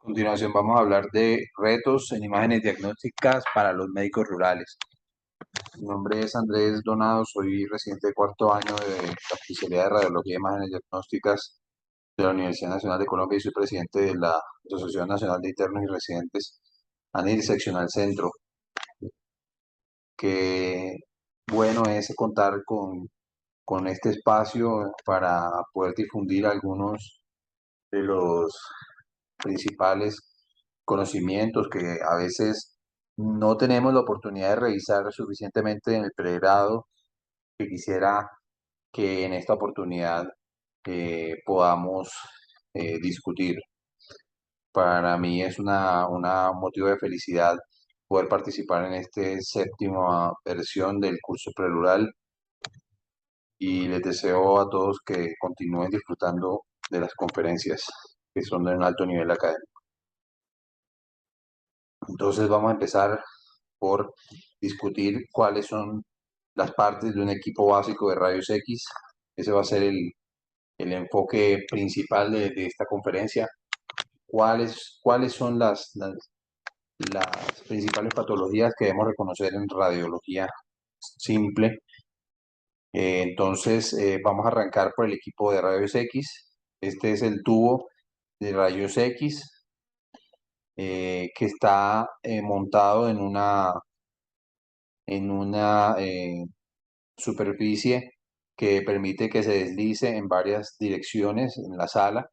Continuación vamos a hablar de retos en imágenes diagnósticas para los médicos rurales. Mi nombre es Andrés Donado, soy residente de cuarto año de la especialidad de Radiología e Imágenes Diagnósticas de la Universidad Nacional de Colombia y soy presidente de la Asociación Nacional de Internos y Residentes ANIR Seccional Centro. Qué bueno es contar con este espacio para poder difundir algunos de los principales conocimientos que a veces no tenemos la oportunidad de revisar suficientemente en el pregrado, que quisiera que en esta oportunidad podamos discutir. Para mí es un motivo de felicidad poder participar en esta séptima versión del curso prerural y les deseo a todos que continúen disfrutando de las conferencias que son de un alto nivel académico. Entonces vamos a empezar por discutir cuáles son las partes de un equipo básico de rayos X. Ese va a ser el enfoque principal de esta conferencia. ¿Cuáles son las principales patologías que debemos reconocer en radiología simple? Entonces, vamos a arrancar por el equipo de rayos X. Este es el tubo de rayos X que está montado en una superficie que permite que se deslice en varias direcciones en la sala.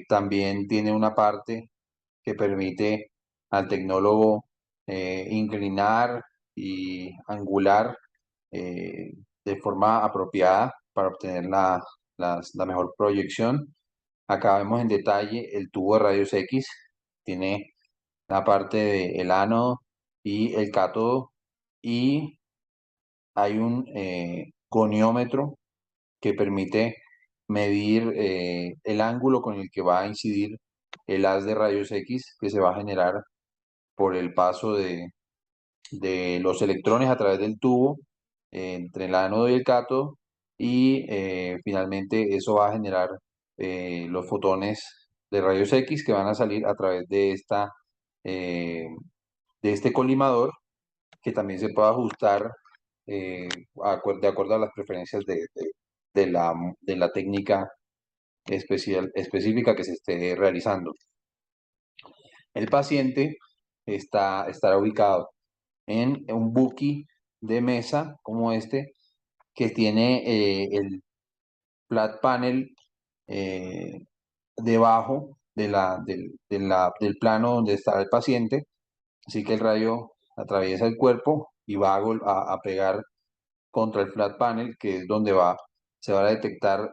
También tiene una parte que permite al tecnólogo inclinar y angular eh, de forma apropiada para obtener la mejor proyección. Acá vemos en detalle el tubo de rayos X. Tiene la parte del ánodo y el cátodo y hay un goniómetro que permite medir el ángulo con el que va a incidir el haz de rayos X que se va a generar por el paso de los electrones a través del tubo entre el ánodo y el cátodo y finalmente eso va a generar los fotones de rayos X que van a salir a través eh, de este colimador que también se puede ajustar de acuerdo a las preferencias de la, de la técnica específica que se esté realizando. El paciente estará ubicado en un buki de mesa como este, que tiene el flat panel eh, debajo del plano donde está el paciente, así que el rayo atraviesa el cuerpo y va a pegar contra el flat panel, que es donde se va a detectar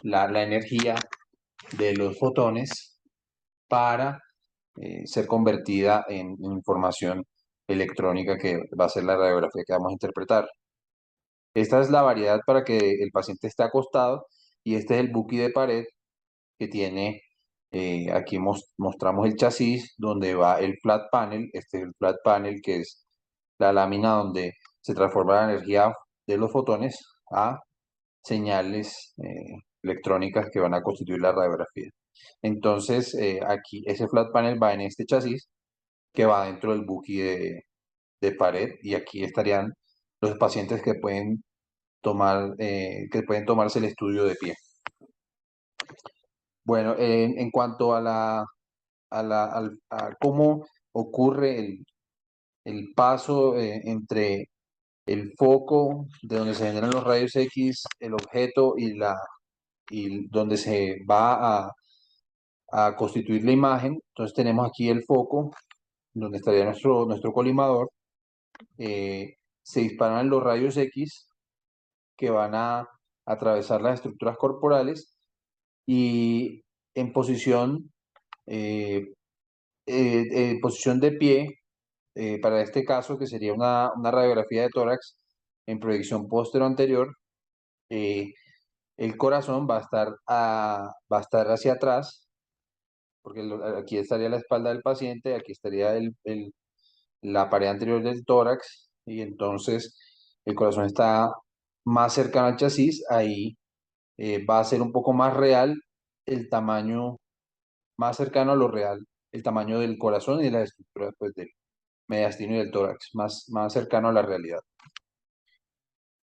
la energía de los fotones para ser convertida en información electrónica que va a ser la radiografía que vamos a interpretar. Esta es la variedad para que el paciente esté acostado y este es el buki de pared que tiene, aquí mostramos el chasis donde va el flat panel, este es el flat panel que es la lámina donde se transforma la energía de los fotones a señales electrónicas que van a constituir la radiografía. Entonces, aquí ese flat panel va en este chasis que va dentro del buki de pared y aquí estarían los pacientes que pueden tomarse el estudio de pie. Bueno, en cuanto a cómo ocurre el paso entre el foco de donde se generan los rayos X, el objeto y donde se va a constituir la imagen. Entonces tenemos aquí el foco, donde estaría nuestro colimador. Se disparan los rayos X que van a atravesar las estructuras corporales y en eh, posición de pie, para este caso, que sería una radiografía de tórax en proyección póstero-anterior, el corazón va a estar hacia atrás, porque aquí estaría la espalda del paciente, aquí estaría la pared anterior del tórax, y entonces el corazón está más cercano al chasis, ahí va a ser un poco más real el tamaño más cercano a lo real, el tamaño del corazón y de las estructuras pues, del mediastino y del tórax, más cercano a la realidad.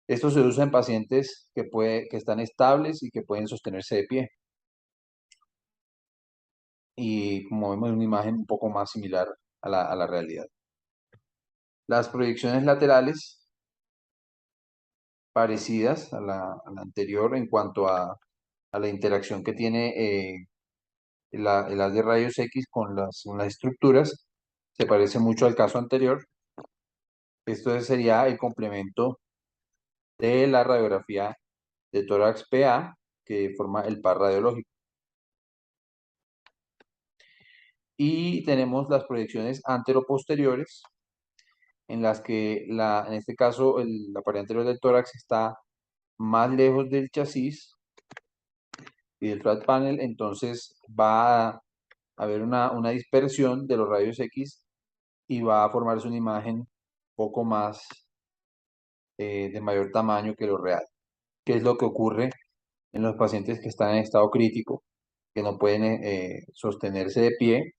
Esto se usa en pacientes que están estables y que pueden sostenerse de pie. Y como vemos, es una imagen un poco más similar a la realidad. Las proyecciones laterales, parecidas a la anterior en cuanto a la interacción que tiene el haz de rayos X con las estructuras, se parece mucho al caso anterior. Esto sería el complemento de la radiografía de tórax PA que forma el par radiológico. Y tenemos las proyecciones anteroposteriores, en las que en este caso la pared anterior del tórax está más lejos del chasis y del flat panel, entonces va a haber una dispersión de los rayos X y va a formarse una imagen un poco más de mayor tamaño que lo real. ¿Qué es lo que ocurre en los pacientes que están en estado crítico, que no pueden sostenerse de pie?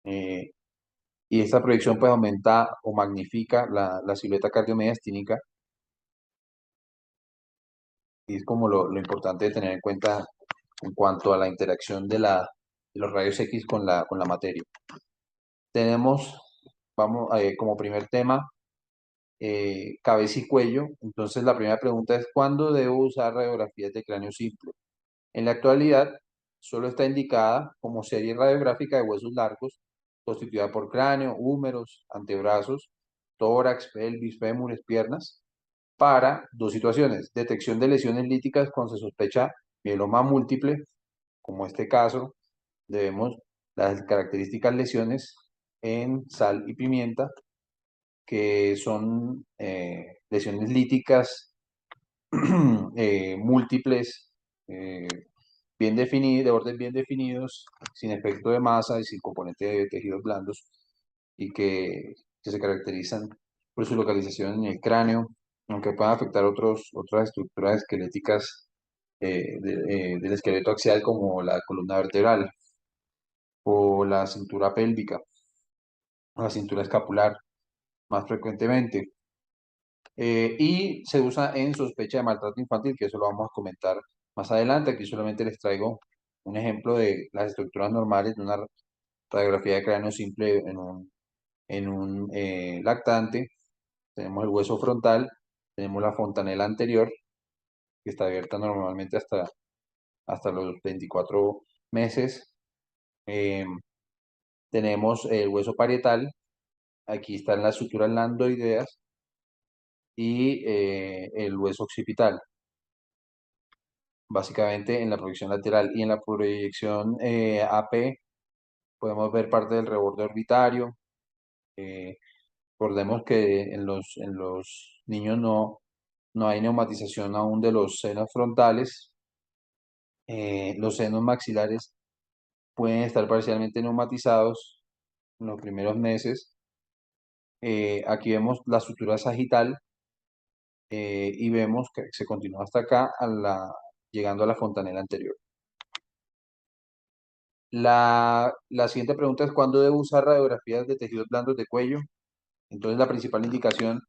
Y esta proyección pues aumenta o magnifica la silueta cardiomediastínica, y es como lo importante de tener en cuenta en cuanto a la interacción de los rayos X con la materia. Tenemos, vamos, como primer tema, cabeza y cuello. Entonces la primera pregunta es, ¿cuándo debo usar radiografías de cráneo simple? En la actualidad, solo está indicada como serie radiográfica de huesos largos, constituida por cráneo, húmeros, antebrazos, tórax, pelvis, fémures, piernas, para dos situaciones: detección de lesiones líticas cuando se sospecha mieloma múltiple, como este caso, debemos las características lesiones en sal y pimienta, que son lesiones líticas múltiples, eh, bien definidos, de orden bien definidos, sin efecto de masa y sin componente de tejidos blandos, y que se caracterizan por su localización en el cráneo, aunque puedan afectar otras estructuras esqueléticas del esqueleto axial, como la columna vertebral o la cintura pélvica o la cintura escapular más frecuentemente. Y se usa en sospecha de maltrato infantil, que eso lo vamos a comentar más adelante. Aquí solamente les traigo un ejemplo de las estructuras normales de una radiografía de cráneo simple en un lactante. Tenemos el hueso frontal, tenemos la fontanela anterior, que está abierta normalmente hasta los 24 meses. Eh, Tenemos el hueso parietal, aquí están las suturas landoideas y el hueso occipital, básicamente en la proyección lateral. Y en la proyección AP podemos ver parte del reborde orbitario. Eh, Recordemos que en los niños no hay neumatización aún de los senos frontales. Los senos maxilares pueden estar parcialmente neumatizados en los primeros meses. Aquí vemos la sutura sagital, y vemos que se continúa hasta acá, llegando a la fontanela anterior. La siguiente pregunta es, ¿cuándo debo usar radiografías de tejidos blandos de cuello? Entonces la principal indicación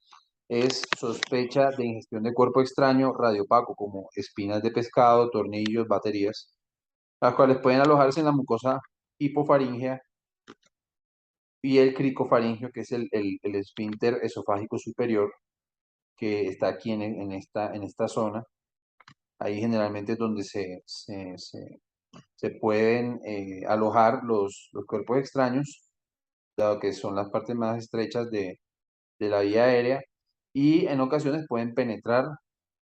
es sospecha de ingestión de cuerpo extraño radiopaco, como espinas de pescado, tornillos, baterías, las cuales pueden alojarse en la mucosa hipofaríngea y el cricofaringio, que es el esfínter esofágico superior, que está aquí en esta zona. Ahí generalmente es donde se pueden alojar los cuerpos extraños, dado que son las partes más estrechas de la vía aérea, y en ocasiones pueden penetrar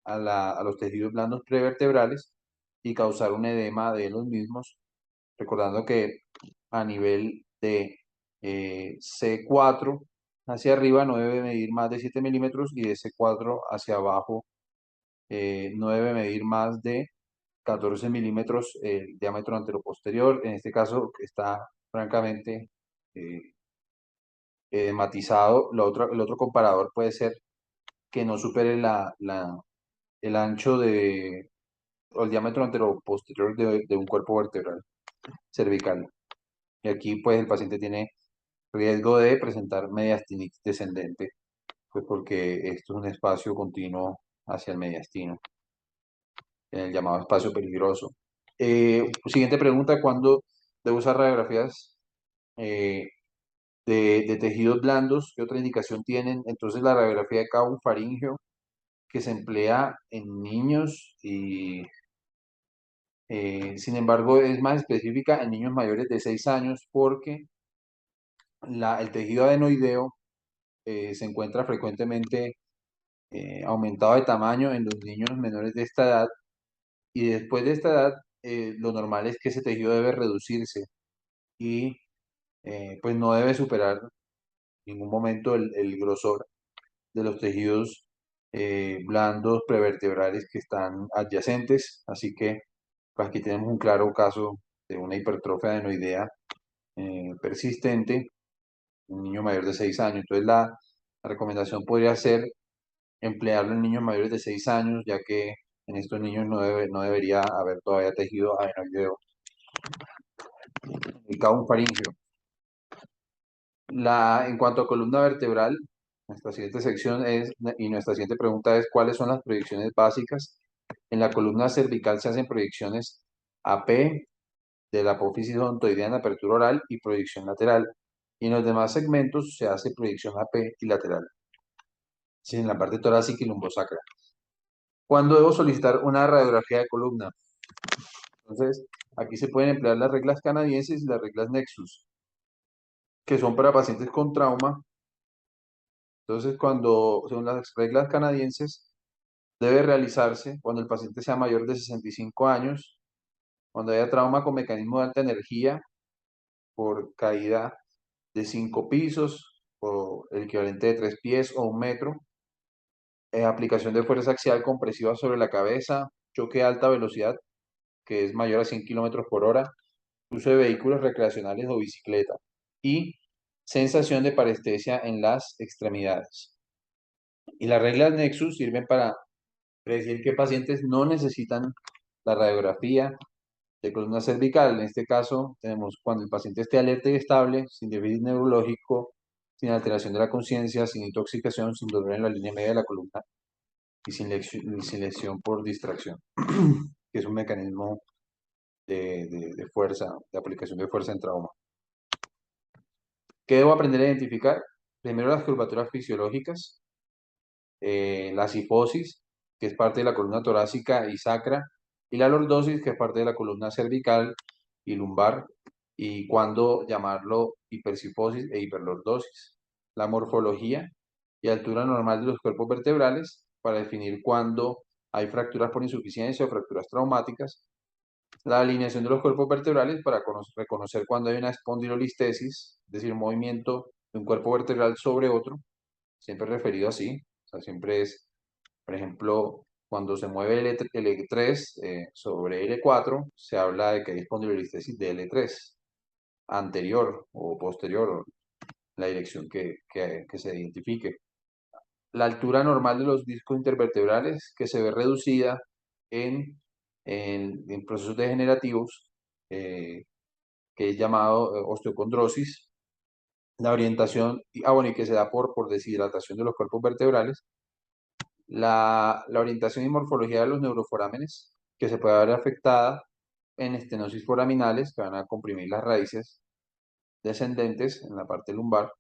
a los tejidos blandos prevertebrales y causar un edema de los mismos, recordando que a nivel de C4 hacia arriba no debe medir más de 7 milímetros, y de C4 hacia abajo no debe medir más de 14 milímetros el diámetro anteroposterior. En este caso está francamente eh, matizado. El otro comparador puede ser que no supere el ancho o el diámetro anteroposterior de un cuerpo vertebral. cervical. Y aquí pues el paciente tiene riesgo de presentar mediastinitis descendente, pues porque esto es un espacio continuo hacia el mediastino, en el llamado espacio peligroso. Siguiente pregunta, ¿cuándo debo usar radiografías eh, de tejidos blandos? ¿Qué otra indicación tienen? Entonces la radiografía de cabo faríngeo que se emplea en niños y sin embargo es más específica en niños mayores de 6 años porque el tejido adenoideo se encuentra frecuentemente aumentado de tamaño en los niños menores de esta edad y después de esta edad lo normal es que ese tejido debe reducirse y pues no debe superar en ningún momento el grosor de los tejidos blandos prevertebrales que están adyacentes. Así que pues, aquí tenemos un claro caso de una hipertrofia adenoidea persistente, un niño mayor de 6 años. Entonces la recomendación podría ser emplearlo en niños mayores de 6 años, ya que en estos niños no debería haber todavía tejido adenoideo y cabo faríngeo. En cuanto a columna vertebral, nuestra siguiente sección es, y nuestra siguiente pregunta es, ¿cuáles son las proyecciones básicas? En la columna cervical se hacen proyecciones AP de la apófisis odontoidea en apertura oral y proyección lateral. Y en los demás segmentos se hace proyección AP y lateral. Sí, en la parte torácica y lumbosacra. ¿Cuándo debo solicitar una radiografía de columna? Entonces, aquí se pueden emplear las reglas canadienses y las reglas Nexus, que son para pacientes con trauma. Entonces, según las reglas canadienses, debe realizarse cuando el paciente sea mayor de 65 años, cuando haya trauma con mecanismo de alta energía por caída de 5 pisos o el equivalente de 3 pies o 1 metro, aplicación de fuerza axial compresiva sobre la cabeza, choque a alta velocidad que es mayor a 100 kilómetros por hora, uso de vehículos recreacionales o bicicleta y sensación de parestesia en las extremidades. Y las reglas Nexus sirven para predecir qué pacientes no necesitan la radiografía de columna cervical. En este caso, tenemos cuando el paciente esté alerta y estable, sin déficit neurológico, sin alteración de la conciencia, sin intoxicación, sin dolor en la línea media de la columna y sin lesión por distracción, que es un mecanismo de fuerza, de aplicación de fuerza en trauma. ¿Qué debo aprender a identificar? Primero las curvaturas fisiológicas, la cifosis, que es parte de la columna torácica y sacra, y la lordosis, que es parte de la columna cervical y lumbar, y cuándo llamarlo hipercifosis e hiperlordosis. La morfología y altura normal de los cuerpos vertebrales para definir cuándo hay fracturas por insuficiencia o fracturas traumáticas. La alineación de los cuerpos vertebrales para reconocer cuándo hay una espondilolistesis, es decir, un movimiento de un cuerpo vertebral sobre otro, siempre referido así, o sea, siempre es, por ejemplo, cuando se mueve L3 sobre L4, se habla de que hay espondilolistesis de L3, anterior o posterior, o la dirección que se identifique. La altura normal de los discos intervertebrales que se ve reducida en procesos degenerativos, que es llamado osteocondrosis. La orientación, bueno, y que se da por deshidratación de los cuerpos vertebrales. La orientación y morfología de los neuroforámenes, que se puede ver afectada en estenosis foraminales, que van a comprimir las raíces descendentes en la parte lumbar,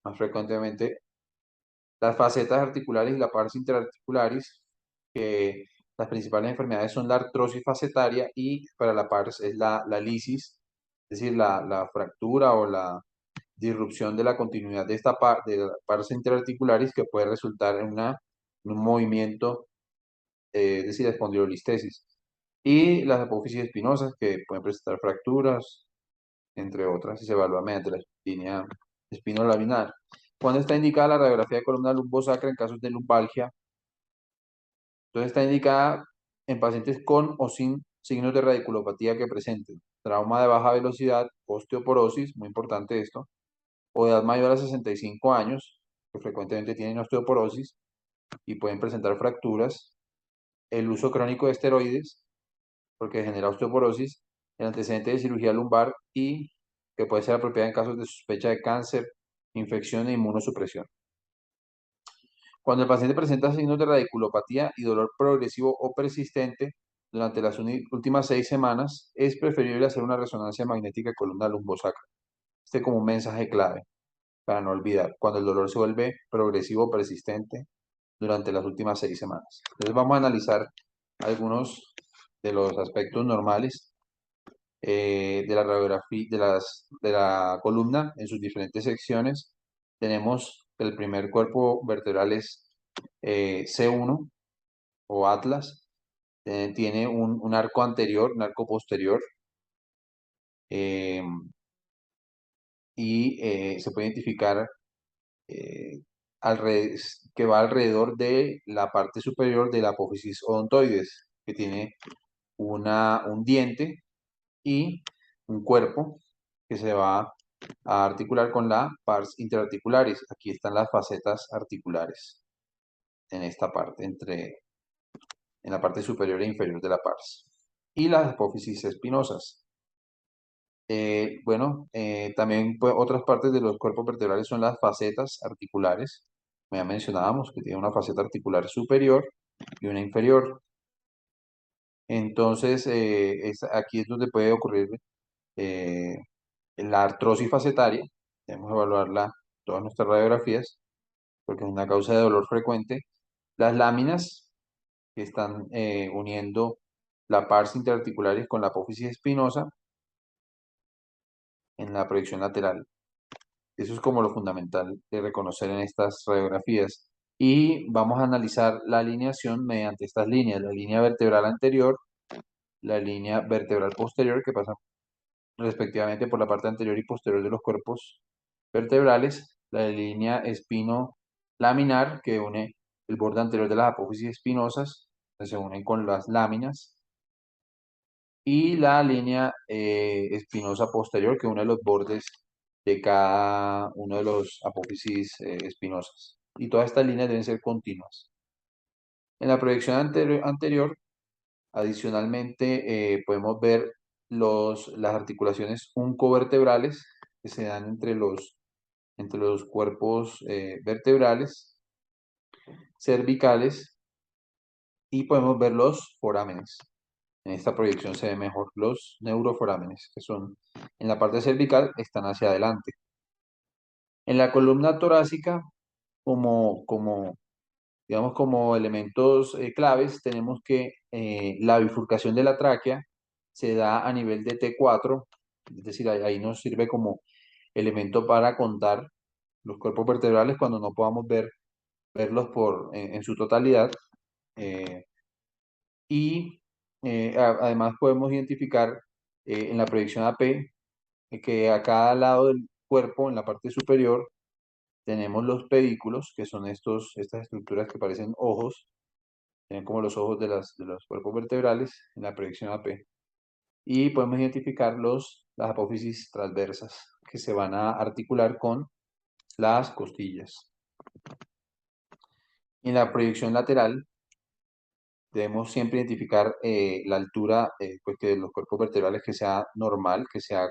más frecuentemente las facetas articulares y la pars interarticularis, que las principales enfermedades son la artrosis facetaria y para la pars es la lisis, es decir, la fractura o la disrupción de la continuidad de la pars interarticularis que puede resultar en un movimiento, es decir, espondilolistesis. Y las apófisis espinosas que pueden presentar fracturas, entre otras, y se evalúa mediante la línea espinolaminar. ¿Cuándo está indicada la radiografía de columna lumbosacra en casos de lumbalgia? Entonces está indicada en pacientes con o sin signos de radiculopatía que presenten trauma de baja velocidad, osteoporosis, muy importante esto, o edad mayor a 65 años, que frecuentemente tienen osteoporosis y pueden presentar fracturas, el uso crónico de esteroides, porque genera osteoporosis, el antecedente de cirugía lumbar y que puede ser apropiada en casos de sospecha de cáncer, infección e inmunosupresión. Cuando el paciente presenta signos de radiculopatía y dolor progresivo o persistente durante las últimas 6 semanas, es preferible hacer una resonancia magnética columna lumbosacra. Este como un mensaje clave para no olvidar, cuando el dolor se vuelve progresivo o persistente durante las últimas 6 semanas. Entonces vamos a analizar algunos de los aspectos normales de la radiografía de la columna en sus diferentes secciones. Tenemos el primer cuerpo vertebral es C1 o Atlas. Tiene un arco anterior, un arco posterior, eh, y se puede identificar eh, que va alrededor de la parte superior de la apófisis odontoides, que tiene un diente y un cuerpo que se va a articular con la pars interarticularis. Aquí están las facetas articulares en esta parte, en la parte superior e inferior de la pars. Y las apófisis espinosas. Bueno, también pues, otras partes de los cuerpos vertebrales son las facetas articulares. Ya mencionábamos que tiene una faceta articular superior y una inferior. Entonces, aquí es donde puede ocurrir eh, la artrosis facetaria. Debemos evaluarla todas nuestras radiografías porque es una causa de dolor frecuente. Las láminas que están uniendo la pars interarticularis con la apófisis espinosa en la proyección lateral. Eso es como lo fundamental de reconocer en estas radiografías. Y vamos a analizar la alineación mediante estas líneas, la línea vertebral anterior, la línea vertebral posterior, que pasa respectivamente por la parte anterior y posterior de los cuerpos vertebrales, la línea espino-laminar, que une el borde anterior de las apófisis espinosas, que se unen con las láminas, y la línea espinosa posterior, que une los bordes de cada uno de los apófisis espinosas. Y todas estas líneas deben ser continuas. En la proyección anterior, adicionalmente, podemos ver las articulaciones uncovertebrales que se dan entre los cuerpos vertebrales, cervicales, y podemos ver los forámenes. En esta proyección se ven mejor los neuroforámenes, que son en la parte cervical, están hacia adelante. En la columna torácica, digamos, como elementos claves, tenemos que la bifurcación de la tráquea se da a nivel de T4, es decir, ahí nos sirve como elemento para contar los cuerpos vertebrales cuando no podamos verlos en su totalidad. eh, y además podemos identificar en la proyección AP que a cada lado del cuerpo, en la parte superior, tenemos los pedículos, que son estas estructuras que parecen ojos, tienen como los ojos de los cuerpos vertebrales en la proyección AP. Y podemos identificar las apófisis transversas, que se van a articular con las costillas. En la proyección lateral, debemos siempre identificar la altura pues que de los cuerpos vertebrales que sea normal, que sea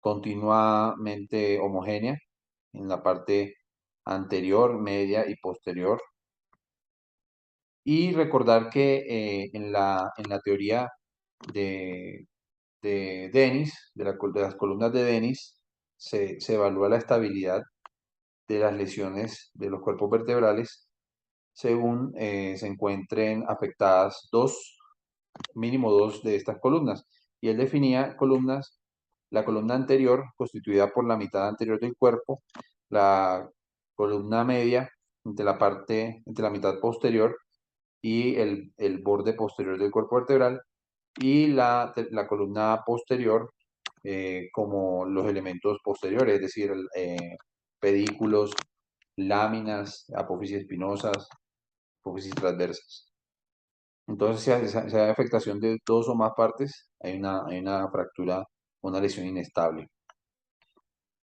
continuamente homogénea en la parte anterior, media y posterior. Y recordar que en la teoría de, de Dennis, de las columnas de Dennis, se evalúa la estabilidad de las lesiones de los cuerpos vertebrales según se encuentren afectadas mínimo dos de estas columnas. Y él definía la columna anterior constituida por la mitad anterior del cuerpo, la columna media entre la mitad posterior y el borde posterior del cuerpo vertebral, y la columna posterior como los elementos posteriores, es decir, pedículos, láminas, apófisis espinosas, apófisis transversas. Entonces, si hay afectación de dos o más partes, hay una fractura, una lesión inestable.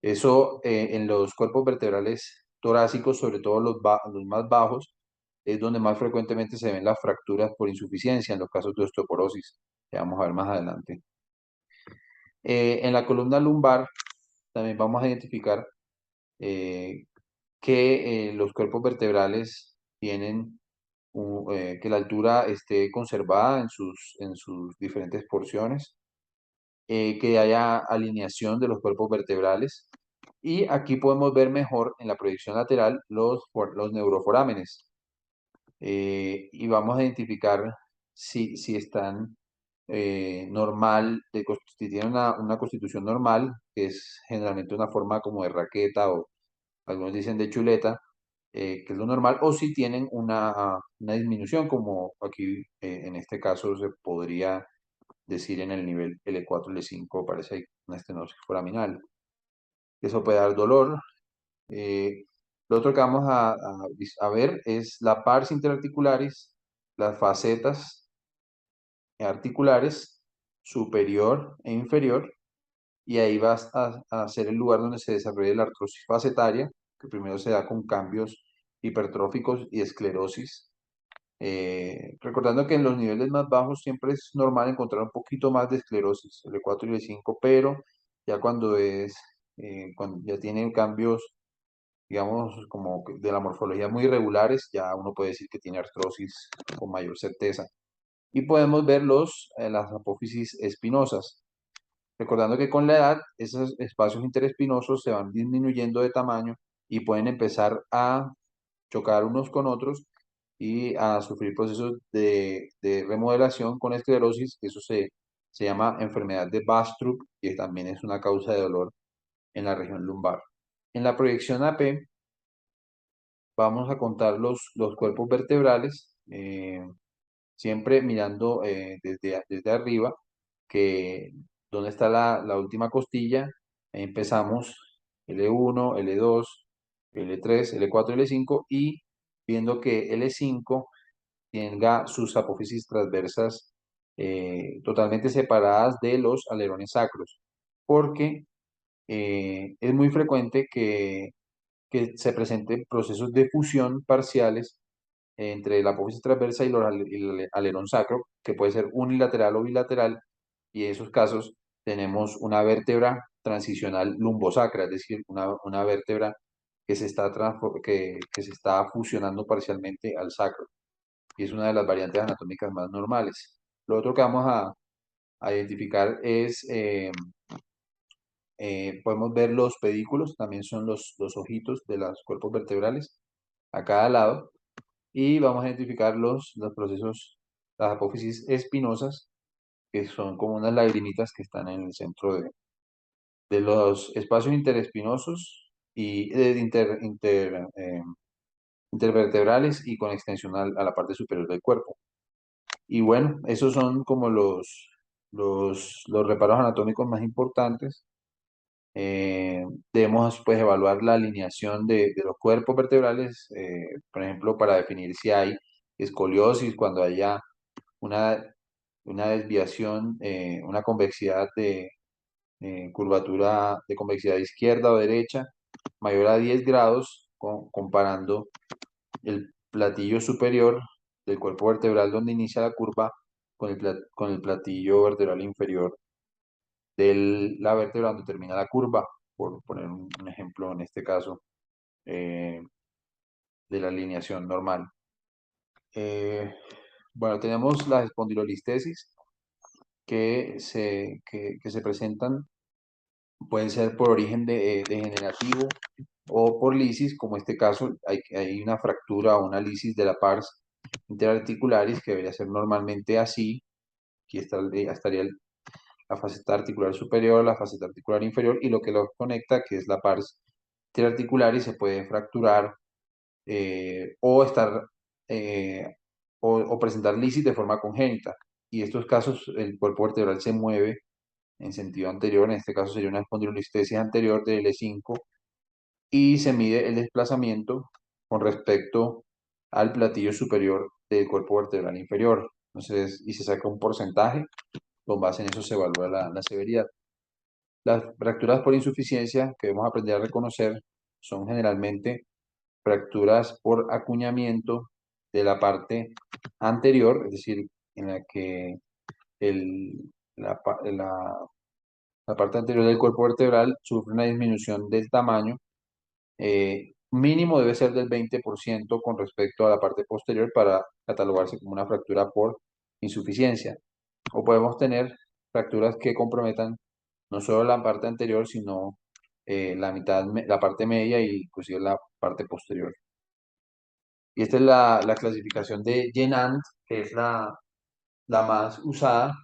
Eso en los cuerpos vertebrales torácicos, sobre todo los más bajos, es donde más frecuentemente se ven las fracturas por insuficiencia en los casos de osteoporosis. que vamos a ver más adelante. En la columna lumbar también vamos a identificar que los cuerpos vertebrales tienen que la altura esté conservada en sus diferentes porciones, que haya alineación de los cuerpos vertebrales. Y aquí podemos ver mejor en la proyección lateral los neuroforámenes. Y vamos a identificar si están normal, si tienen una constitución normal, que es generalmente una forma como de raqueta o algunos dicen de chuleta, que es lo normal, o si tienen una disminución, como aquí en este caso se podría decir en el nivel L4, L5, parece una estenosis foraminal. Eso puede dar dolor. Lo otro que vamos a ver es la pars interarticularis, las facetas articulares superior e inferior, y ahí vas a ser el lugar donde se desarrolla la artrosis facetaria, que primero se da con cambios hipertróficos y esclerosis. Recordando que en los niveles más bajos siempre es normal encontrar un poquito más de esclerosis, L4 y L5, pero ya cuando ya tienen cambios, digamos, como de la morfología muy irregulares, ya uno puede decir que tiene artrosis con mayor certeza. Y podemos ver las apófisis espinosas. Recordando que con la edad esos espacios interespinosos se van disminuyendo de tamaño y pueden empezar a chocar unos con otros y a sufrir procesos de remodelación con esclerosis. Eso se llama enfermedad de Bastrup y también es una causa de dolor en la región lumbar. En la proyección AP vamos a contar los cuerpos vertebrales, siempre mirando desde arriba, que donde está la última costilla, ahí empezamos L1, L2, L3, L4, L5, y viendo que L5 tenga sus apófisis transversas totalmente separadas de los alerones sacros, porque es muy frecuente que se presenten procesos de fusión parciales entre la apófisis transversa y el alerón sacro, que puede ser unilateral o bilateral, y en esos casos tenemos una vértebra transicional lumbosacra, es decir, una vértebra que se está fusionando parcialmente al sacro, y es una de las variantes anatómicas más normales. Lo otro que vamos a identificar es, podemos ver los pedículos, también son los ojitos de los cuerpos vertebrales a cada lado, y vamos a identificar los procesos, las apófisis espinosas, que son como unas lagrimitas que están en el centro de los espacios interespinosos y intervertebrales y con extensión a la parte superior del cuerpo. Y bueno, esos son como los reparos anatómicos más importantes. Debemos pues evaluar la alineación de los cuerpos vertebrales, por ejemplo, para definir si hay escoliosis, cuando haya una, una desviación, una convexidad de curvatura de convexidad izquierda o derecha mayor a 10 grados, comparando el platillo superior del cuerpo vertebral donde inicia la curva con el platillo vertebral inferior de la vértebra donde termina la curva, por poner un ejemplo en este caso eh, de la alineación normal. Bueno, tenemos las espondilolistesis que se presentan, pueden ser por origen degenerativo o por lisis, como este caso hay una fractura o una lisis de la pars interarticularis que debería ser normalmente así. Aquí estaría la faceta articular superior, la faceta articular inferior, y lo que los conecta, que es la pars interarticularis, se puede fracturar o eh, o presentar lisis de forma congénita. Y en estos casos el cuerpo vertebral se mueve en sentido anterior, en este caso sería una espondilolistesis anterior de L5, y se mide el desplazamiento con respecto al platillo superior del cuerpo vertebral inferior. Entonces, y se saca un porcentaje, con base en eso se evalúa la severidad. Las fracturas por insuficiencia que debemos aprender a reconocer son generalmente fracturas por acuñamiento de la parte anterior, es decir, en la que la, pa- la parte anterior del cuerpo vertebral sufre una disminución del tamaño. Mínimo debe ser del 20% con respecto a la parte posterior para catalogarse como una fractura por insuficiencia. O podemos tener fracturas que comprometan no solo la parte anterior, sino la parte media y inclusive la parte posterior. Y esta es la clasificación de Jenant, que es la más usada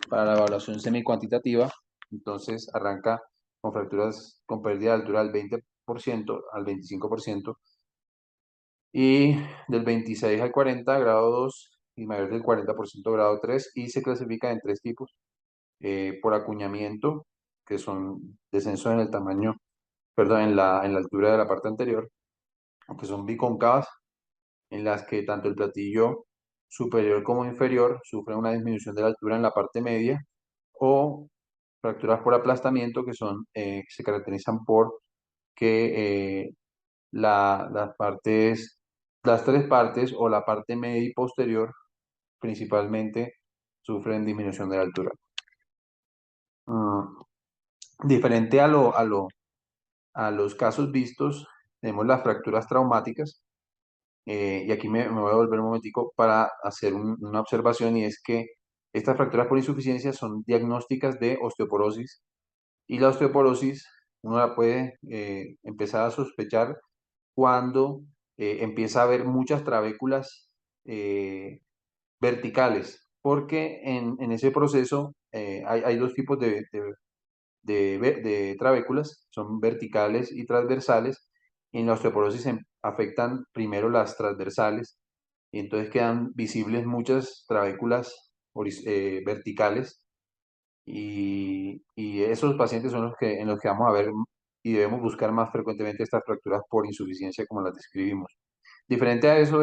para la evaluación semicuantitativa. Entonces arranca con fracturas con pérdida de altura del 20% al 25% y del 26 al 40 grado 2 y mayor del 40% grado 3 y se clasifica en tres tipos. Por acuñamiento, que son descenso en el tamaño, perdón, en la altura de la parte anterior, que son bicóncavas, en las que tanto el platillo superior como inferior sufren una disminución de la altura en la parte media, o fracturas por aplastamiento, que se caracterizan por que las tres partes o la parte media y posterior principalmente sufren disminución de la altura. Mm, Diferente a los casos vistos, tenemos las fracturas traumáticas. Y aquí me voy a volver un momentico para hacer una observación, y es que estas fracturas por insuficiencia son diagnósticas de osteoporosis, y la osteoporosis uno la puede empezar a sospechar cuando empieza a haber muchas trabéculas eh, verticales, porque en ese proceso hay dos tipos de trabéculas, son verticales y transversales. En la osteoporosis afectan primero las transversales, y entonces quedan visibles muchas trabéculas verticales, y esos pacientes son en los que vamos a ver y debemos buscar más frecuentemente estas fracturas por insuficiencia como las describimos. Diferente a eso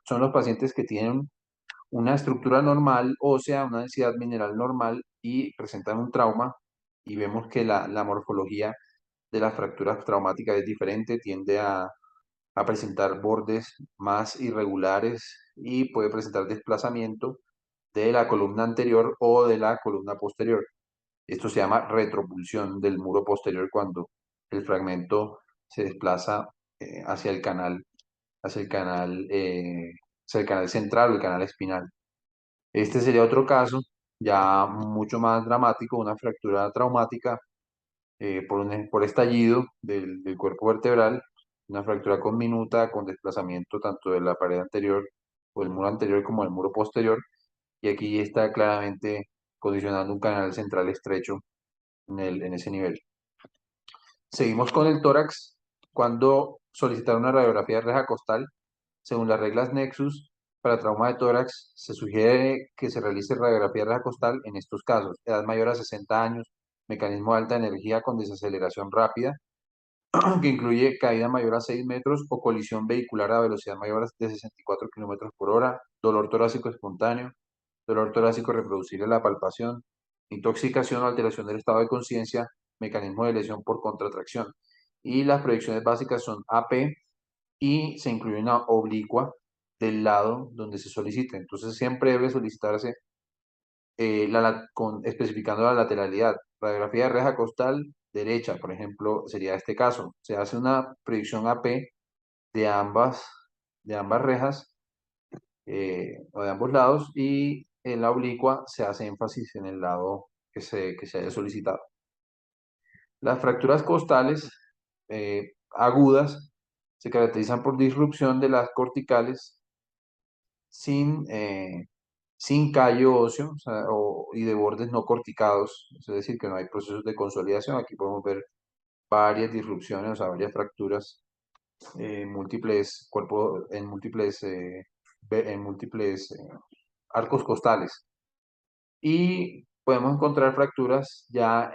son los pacientes que tienen una estructura normal ósea, una densidad mineral normal y presentan un trauma, y vemos que la morfología de las fracturas traumáticas es diferente, tiende a presentar bordes más irregulares y puede presentar desplazamiento de la columna anterior o de la columna posterior. Esto se llama retropulsión del muro posterior cuando el fragmento se desplaza hacia el canal, hacia el canal, eh, hacia el canal central o el canal espinal. Este sería otro caso, ya mucho más dramático, una fractura traumática por estallido del cuerpo vertebral, una fractura con minuta, con desplazamiento tanto de la pared anterior o el muro anterior como del muro posterior, y aquí está claramente condicionando un canal central estrecho en ese nivel. Seguimos con el tórax. Cuando solicitar una radiografía de reja costal, según las reglas Nexus, para trauma de tórax, se sugiere que se realice radiografía de reja costal en estos casos: edad mayor a 60 años, mecanismo de alta energía con desaceleración rápida, que incluye caída mayor a 6 metros o colisión vehicular a velocidad mayor de 64 kilómetros por hora, dolor torácico espontáneo, dolor torácico reproducible a la palpación, intoxicación o alteración del estado de conciencia, mecanismo de lesión por contracción. Y las proyecciones básicas son AP, y se incluye una oblicua del lado donde se solicite. Entonces siempre debe solicitarse especificando la lateralidad. Radiografía de reja costal derecha, por ejemplo, sería este caso. Se hace una proyección AP de ambas rejas o de ambos lados, y en la oblicua se hace énfasis en el lado que se haya solicitado. Las fracturas costales agudas se caracterizan por disrupción de las corticales sin, sin callo óseo, o sea, y de bordes no corticados, es decir, que no hay procesos de consolidación. Aquí podemos ver varias disrupciones, o sea, varias fracturas en múltiples arcos costales. Y podemos encontrar fracturas ya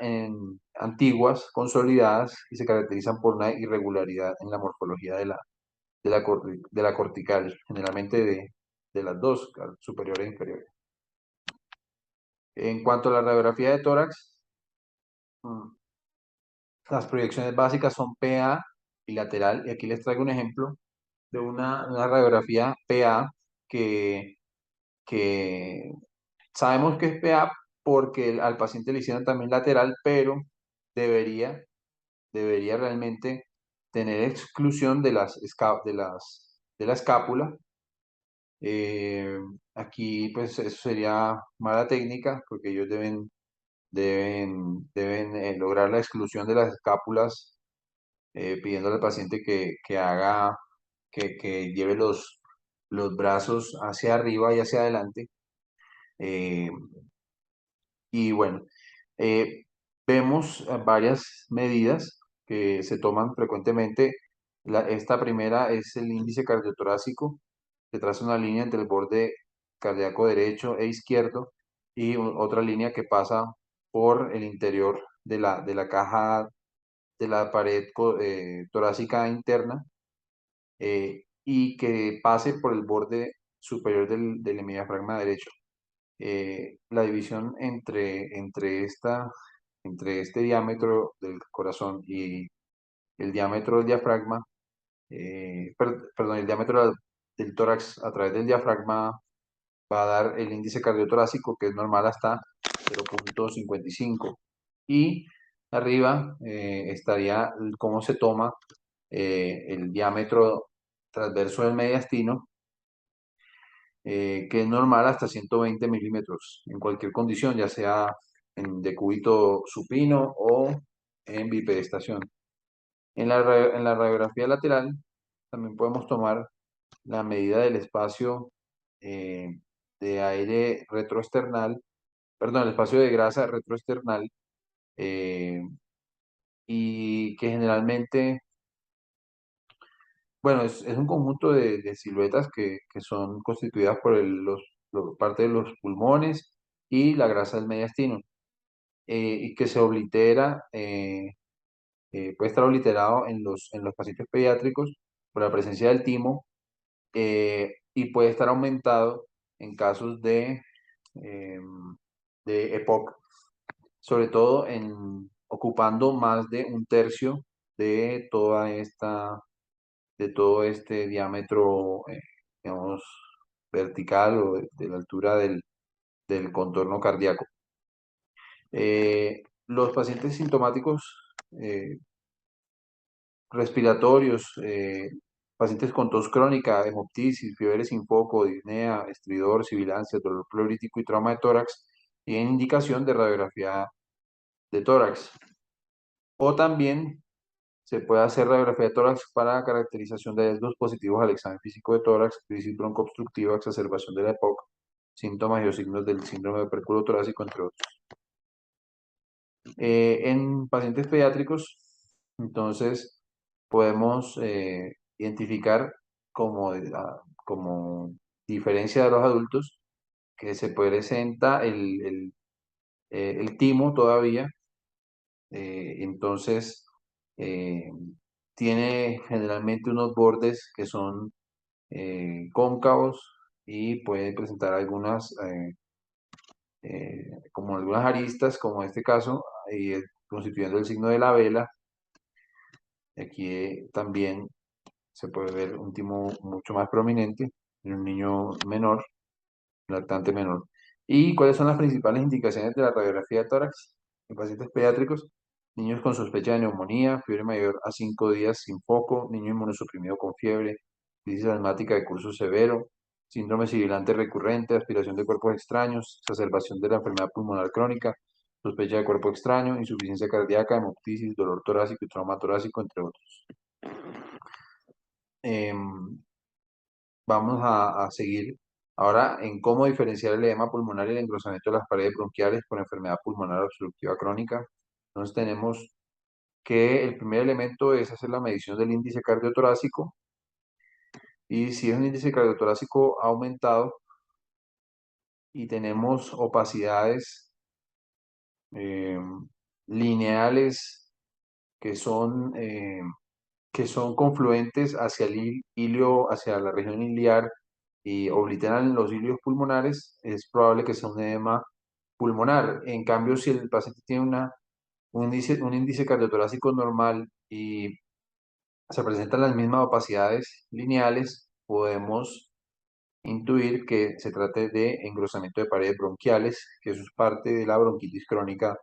antiguas, consolidadas, y se caracterizan por una irregularidad en la morfología de la cortical, generalmente de las dos, superior e inferior. En cuanto a la radiografía de tórax, mm, las proyecciones básicas son PA y lateral, y aquí les traigo un ejemplo de una radiografía PA que sabemos que es PA porque al paciente le hicieron también lateral, pero debería, debería realmente tener exclusión de la escápula. Eh, Aquí pues eso sería mala técnica porque ellos deben lograr la exclusión de las escápulas, pidiéndole al paciente que lleve los brazos hacia arriba y hacia adelante. Eh, y bueno, eh, vemos varias medidas que se toman frecuentemente. Esta primera es el índice cardiotorácico, que traza una línea entre el borde cardíaco derecho e izquierdo y otra línea que pasa por el interior de la caja de la pared torácica interna, y que pase por el borde superior del hemidiafragma derecho. La división entre este diámetro del corazón y el diámetro del diafragma, perdón, el diámetro del tórax a través del diafragma va a dar el índice cardiotorácico, que es normal hasta 0,55. Y arriba estaría cómo se toma el diámetro transverso del mediastino, que es normal hasta 120 milímetros en cualquier condición, ya sea en decúbito supino o en bipedestación. En la radiografía lateral también podemos tomar la medida del espacio eh, de aire retroesternal, perdón, el espacio de grasa retroesternal, eh, y que generalmente, bueno, es un conjunto de siluetas que son constituidas por parte de los pulmones y la grasa del mediastino, y que se oblitera, puede estar obliterado en los pacientes pediátricos por la presencia del timo, y puede estar aumentado en casos eh, de EPOC, sobre todo ocupando más de un tercio de de todo este diámetro, digamos, vertical o de la altura del contorno cardíaco. Los pacientes sintomáticos eh, respiratorios, pacientes con tos crónica, hemoptisis, fiebre sin foco, disnea, estridor, sibilancia, dolor pleurítico y trauma de tórax, tienen indicación de radiografía de tórax. O también se puede hacer radiografía de tórax para caracterización de hallazgos positivos al examen físico de tórax, crisis broncoobstructiva, exacerbación de la EPOC, síntomas y o signos del síndrome de pérculo torácico, entre otros. En pacientes pediátricos, entonces, podemos identificar como diferencia de los adultos que se presenta el timo todavía. Entonces, eh, tiene generalmente unos bordes que son cóncavos y puede presentar como algunas aristas, como en este caso, constituyendo el signo de la vela. Aquí también se puede ver un timo mucho más prominente en un niño menor, lactante menor. ¿Y cuáles son las principales indicaciones de la radiografía de tórax en pacientes pediátricos? Niños con sospecha de neumonía, fiebre mayor a 5 días sin foco, niño inmunosuprimido con fiebre, crisis asmática de curso severo, síndrome sibilante recurrente, aspiración de cuerpos extraños, exacerbación de la enfermedad pulmonar crónica, sospecha de cuerpo extraño, insuficiencia cardíaca, hemoptisis, dolor torácico y trauma torácico, entre otros. Em, Vamos a seguir ahora en cómo diferenciar el edema pulmonar y el engrosamiento de las paredes bronquiales por enfermedad pulmonar obstructiva crónica. Entonces tenemos que el primer elemento es hacer la medición del índice cardiotorácico, y si es un índice cardiotorácico aumentado y tenemos opacidades eh, lineales que son, eh, que son confluentes hacia hacia la región iliar y obliteran los ilios pulmonares, es probable que sea un edema pulmonar. En cambio, si el paciente tiene un índice cardiotorácico normal y se presentan las mismas opacidades lineales, podemos intuir que se trate de engrosamiento de paredes bronquiales, que eso es parte de la bronquitis crónica,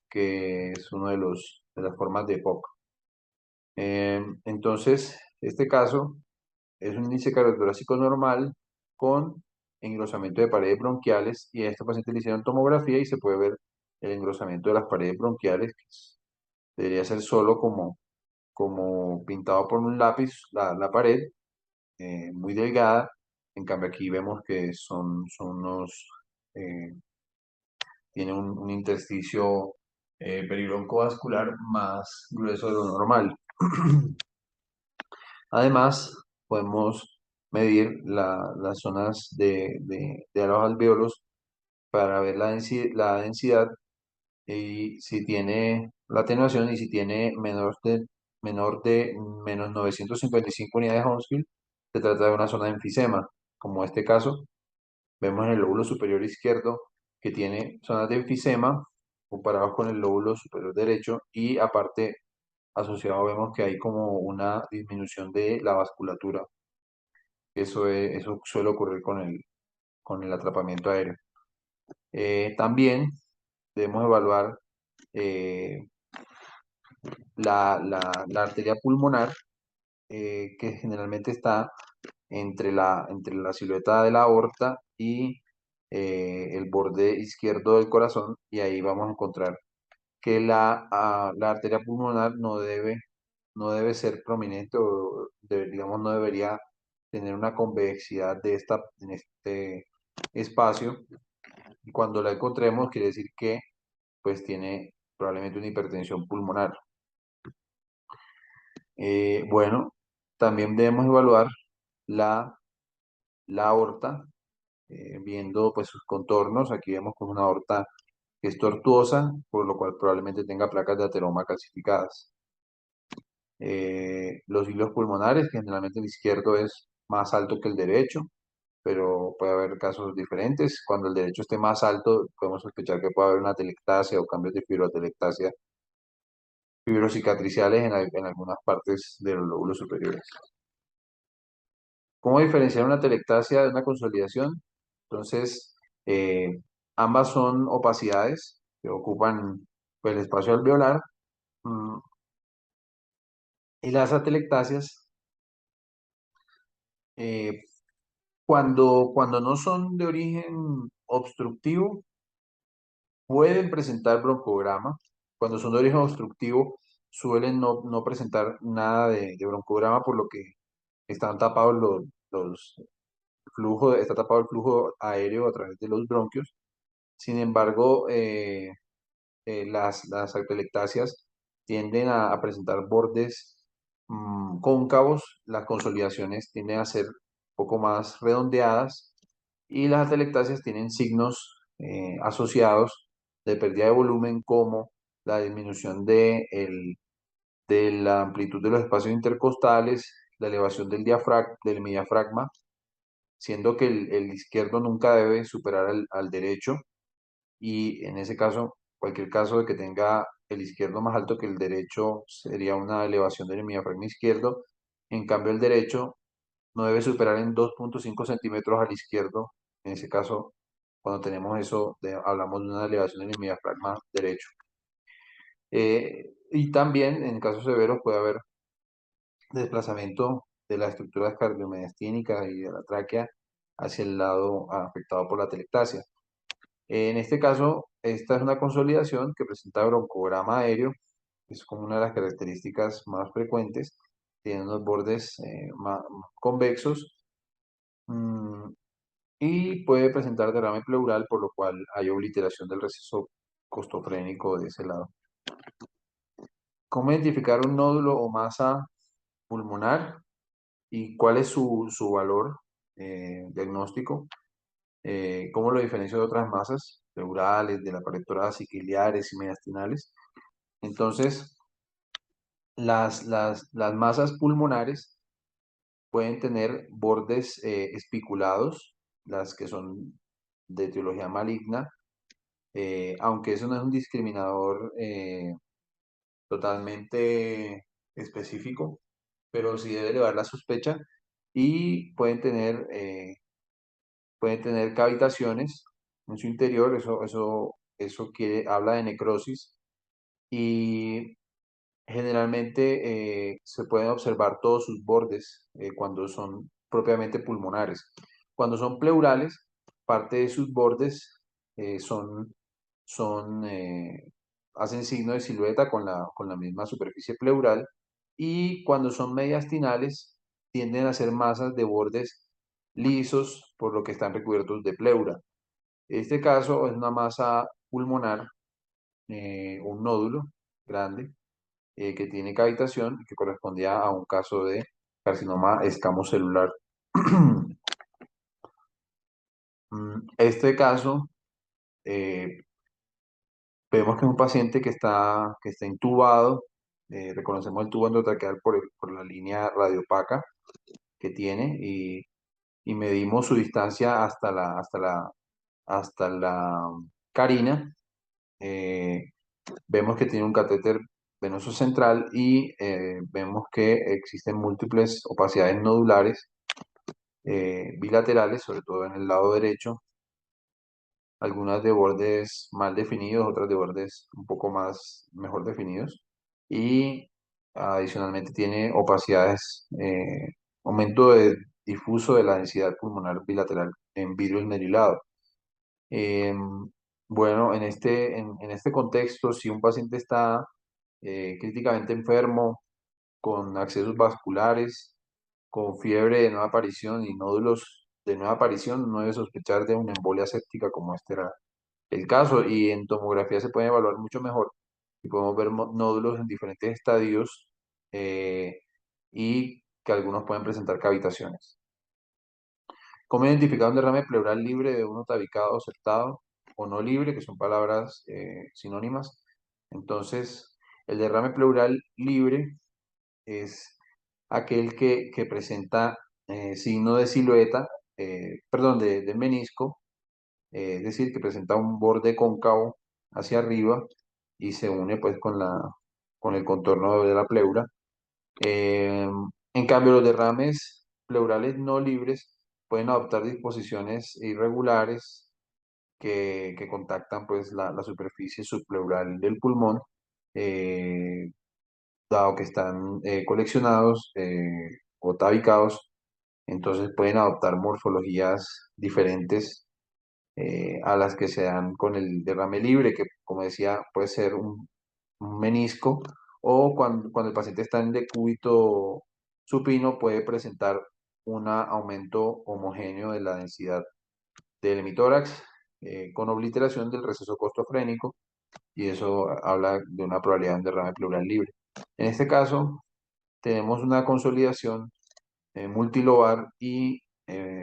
que es uno de las formas de EPOC. Entonces, este caso es un índice cardiotorácico normal con engrosamiento de paredes bronquiales y a este paciente le hicieron tomografía y se puede ver el engrosamiento de las paredes bronquiales, que debería ser solo como pintado por un lápiz la pared, muy delgada. En cambio aquí vemos que eh, tiene un intersticio peribroncovascular más grueso de lo normal. Además, podemos medir las zonas de los alvéolos para ver la densidad y si tiene la atenuación y si tiene menor de menos 955 unidades de Hounsfield, se trata de una zona de enfisema. Como este caso, vemos en el lóbulo superior izquierdo que tiene zonas de enfisema comparados con el lóbulo superior derecho y aparte asociado vemos que hay como una disminución de la vasculatura. Eso suele ocurrir con el atrapamiento aéreo. También debemos evaluar eh, la arteria pulmonar, que generalmente está entre la silueta de la aorta y el borde izquierdo del corazón, y ahí vamos a encontrar que la arteria pulmonar no debe ser prominente digamos, no debería tener una convexidad en este espacio. Y cuando la encontremos, quiere decir que pues tiene probablemente una hipertensión pulmonar. Bueno, también debemos evaluar la, la aorta, viendo pues sus contornos. Aquí vemos con una aorta que es tortuosa, por lo cual probablemente tenga placas de ateroma calcificadas. Los hilos pulmonares, que generalmente el izquierdo es más alto que el derecho, pero puede haber casos diferentes. Cuando el derecho esté más alto, podemos sospechar que puede haber una atelectasia o cambios de fibroatelectasia, fibrocicatriciales en algunas partes de los lóbulos superiores. ¿Cómo diferenciar una atelectasia de una consolidación? Entonces, eh, ambas son opacidades que ocupan pues, el espacio alveolar, mm, y las atelectasias, eh, cuando no son de origen obstructivo, pueden presentar broncograma. Cuando son de origen obstructivo, suelen no presentar nada de broncograma, por lo que están tapados los está tapado el flujo aéreo a través de los bronquios. Sin embargo, las atelectasias tienden a presentar bordes cóncavos, las consolidaciones tienden a ser un poco más redondeadas y las atelectasias tienen signos asociados de pérdida de volumen como la disminución de la amplitud de los espacios intercostales, la elevación del diafragma, siendo que el izquierdo nunca debe superar al derecho y en ese caso, cualquier caso de que tenga el izquierdo más alto que el derecho sería una elevación del diafragma izquierdo. En cambio, el derecho no debe superar en 2,5 centímetros al izquierdo. En ese caso, cuando tenemos eso, hablamos de una elevación del diafragma derecho. Y también en casos severos puede haber desplazamiento de las estructuras cardiomediastínicas y de la tráquea hacia el lado afectado por la atelectasia. En este caso, esta es una consolidación que presenta broncograma aéreo, que es como una de las características más frecuentes. Tiene unos bordes convexos, mm, y puede presentar derrame pleural, por lo cual hay obliteración del receso costofrénico de ese lado. ¿Cómo identificar un nódulo o masa pulmonar y cuál es su valor diagnóstico? ¿Cómo lo diferencio de otras masas pleurales, de la pared torácica, ciliares y mediastinales? Entonces, las masas pulmonares pueden tener bordes espiculados, las que son de etiología maligna, aunque eso no es un discriminador totalmente específico, pero sí debe elevar la sospecha y pueden tener pueden tener cavitaciones en su interior, habla de necrosis y generalmente se pueden observar todos sus bordes cuando son propiamente pulmonares. Cuando son pleurales, parte de sus bordes eh, son, son, hacen signo de silueta con la misma superficie pleural y cuando son mediastinales tienden a ser masas de bordes lisos por lo que están recubiertos de pleura. En este caso es una masa pulmonar, un nódulo grande que tiene cavitación y que correspondía a un caso de carcinoma escamocelular. Este caso, eh, vemos que es un paciente que está intubado, reconocemos el tubo endotraqueal por la línea radiopaca que tiene y medimos su distancia hasta la carina. Eh, Vemos que tiene un catéter venoso central y vemos que existen múltiples opacidades nodulares bilaterales, sobre todo en el lado derecho, algunas de bordes mal definidos, otras de bordes un poco más mejor definidos y adicionalmente tiene opacidades, aumento difuso de la densidad pulmonar bilateral en vidrio esmerilado. Bueno, en este contexto, si un paciente está críticamente enfermo, con accesos vasculares, con fiebre de nueva aparición y nódulos de nueva aparición, no debe sospechar de una embolia séptica como este era el caso. Y en tomografía se puede evaluar mucho mejor y podemos ver nódulos en diferentes estadios eh, y que algunos pueden presentar cavitaciones. ¿Cómo identificar un derrame pleural libre de uno tabicado, septado o no libre, que son palabras sinónimas? Entonces, el derrame pleural libre es aquel que presenta signo de silueta, perdón, de menisco, es decir, que presenta un borde cóncavo hacia arriba y se une pues con el contorno de la pleura. Eh, en cambio, los derrames pleurales no libres pueden adoptar disposiciones irregulares que contactan pues la superficie subpleural del pulmón, eh, dado que están coleccionados o tabicados, entonces pueden adoptar morfologías diferentes a las que se dan con el derrame libre, que como decía puede ser un menisco, o cuando el paciente está en decúbito supino puede presentar un aumento homogéneo de la densidad del hemitórax con obliteración del receso costofrénico, y eso habla de una probabilidad de un derrame pleural libre. En este caso, tenemos una consolidación multilobar y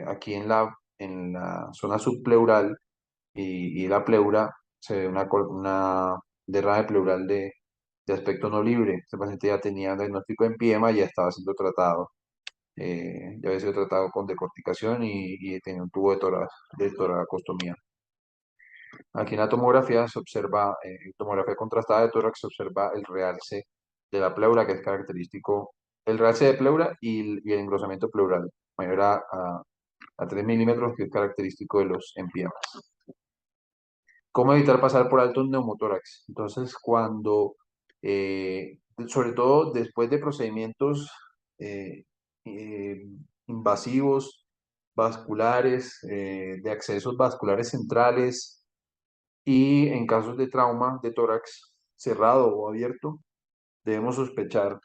aquí en la zona subpleural y la pleura se ve una derrame pleural de aspecto no libre. Este paciente ya tenía diagnóstico de empiema y ya estaba siendo tratado, ya había sido tratado con decorticación y tenía un tubo de toracostomía. Aquí en la tomografía se observa, tomografía contrastada de tórax, se observa el realce de la pleura, que es característico, el realce de pleura y el engrosamiento pleural, mayor a 3 milímetros, que es característico de los empiemas. ¿Cómo evitar pasar por alto un neumotórax? Entonces, sobre todo después de procedimientos eh, eh, invasivos, vasculares, de accesos vasculares centrales, y en casos de trauma de tórax cerrado o abierto, debemos sospechar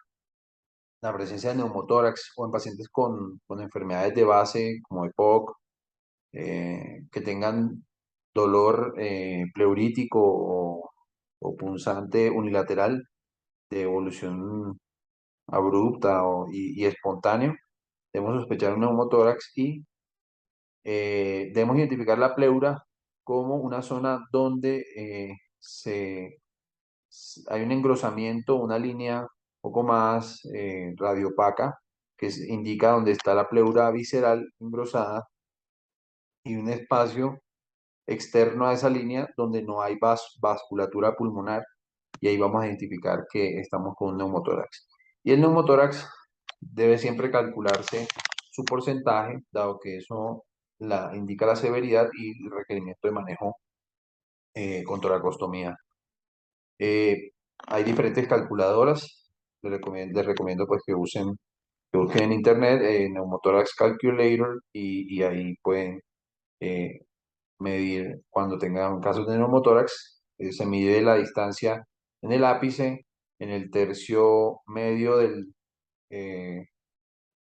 la presencia de neumotórax o en pacientes con enfermedades de base como EPOC, que tengan dolor pleurítico o punzante unilateral de evolución abrupta y espontáneo. Debemos sospechar un neumotórax y debemos identificar la pleura como una zona donde hay un engrosamiento, una línea un poco más radiopaca, indica dónde está la pleura visceral engrosada, y un espacio externo a esa línea donde no hay vasculatura pulmonar, y ahí vamos a identificar que estamos con un neumotórax. Y el neumotórax debe siempre calcularse su porcentaje, dado que eso indica la severidad y el requerimiento de manejo con toracostomía. Eh, Hay diferentes calculadoras. Les recomiendo pues que busquen en internet Pneumothorax Calculator y ahí pueden eh, medir cuando tengan casos de neumotórax. Se mide la distancia en el ápice, en el tercio medio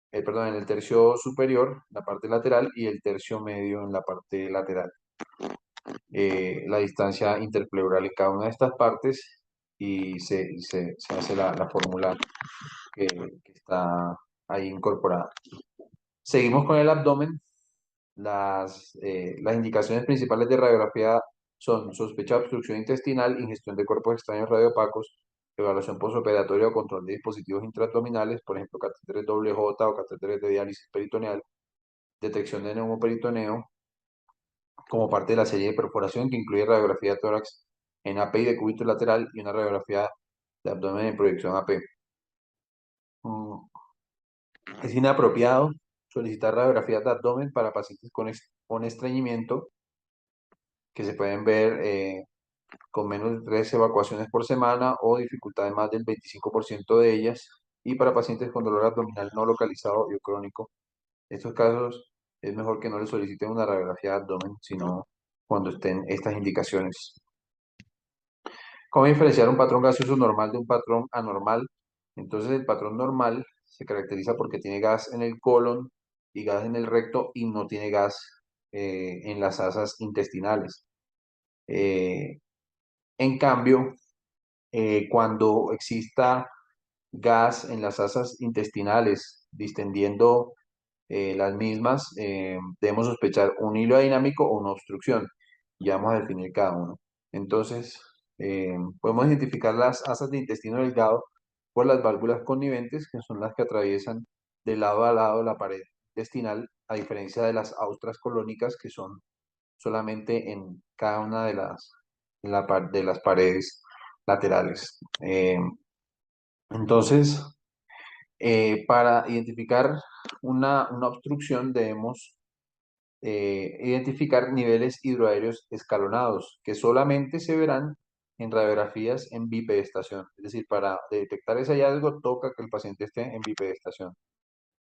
perdón, en el tercio superior, la parte lateral, y el tercio medio en la parte lateral. La distancia interpleural en cada una de estas partes y se hace la fórmula que está ahí incorporada. Seguimos con el abdomen. Las indicaciones principales de radiografía son sospecha de obstrucción intestinal, ingestión de cuerpos extraños radiopacos, evaluación postoperatoria o control de dispositivos intraabdominales, por ejemplo, catéteres WJ o catéteres de diálisis peritoneal, detección de neumoperitoneo, como parte de la serie de perforación que incluye radiografía de tórax en AP y de cúbito lateral y una radiografía de abdomen en proyección AP. Es inapropiado solicitar radiografías de abdomen para pacientes con estreñimiento que se pueden ver con menos de 3 evacuaciones por semana o dificultad de más del 25% de ellas, y para pacientes con dolor abdominal no localizado y crónico. En estos casos es mejor que no le soliciten una radiografía de abdomen, sino cuando estén estas indicaciones. ¿Cómo diferenciar un patrón gaseoso normal de un patrón anormal? Entonces, el patrón normal se caracteriza porque tiene gas en el colon y gas en el recto y no tiene gas en las asas intestinales. En cambio, cuando exista gas en las asas intestinales distendiendo las mismas, debemos sospechar un hilo dinámico o una obstrucción. Ya vamos a definir cada uno. Entonces, podemos identificar las asas de intestino delgado por las válvulas conniventes, que son las que atraviesan de lado a lado la pared intestinal, a diferencia de las austras colónicas, que son solamente en cada una de las paredes laterales. Entonces, para identificar una obstrucción debemos identificar niveles hidroaéreos escalonados, que solamente se verán en radiografías en bipedestación. Es decir, para detectar ese hallazgo toca que el paciente esté en bipedestación.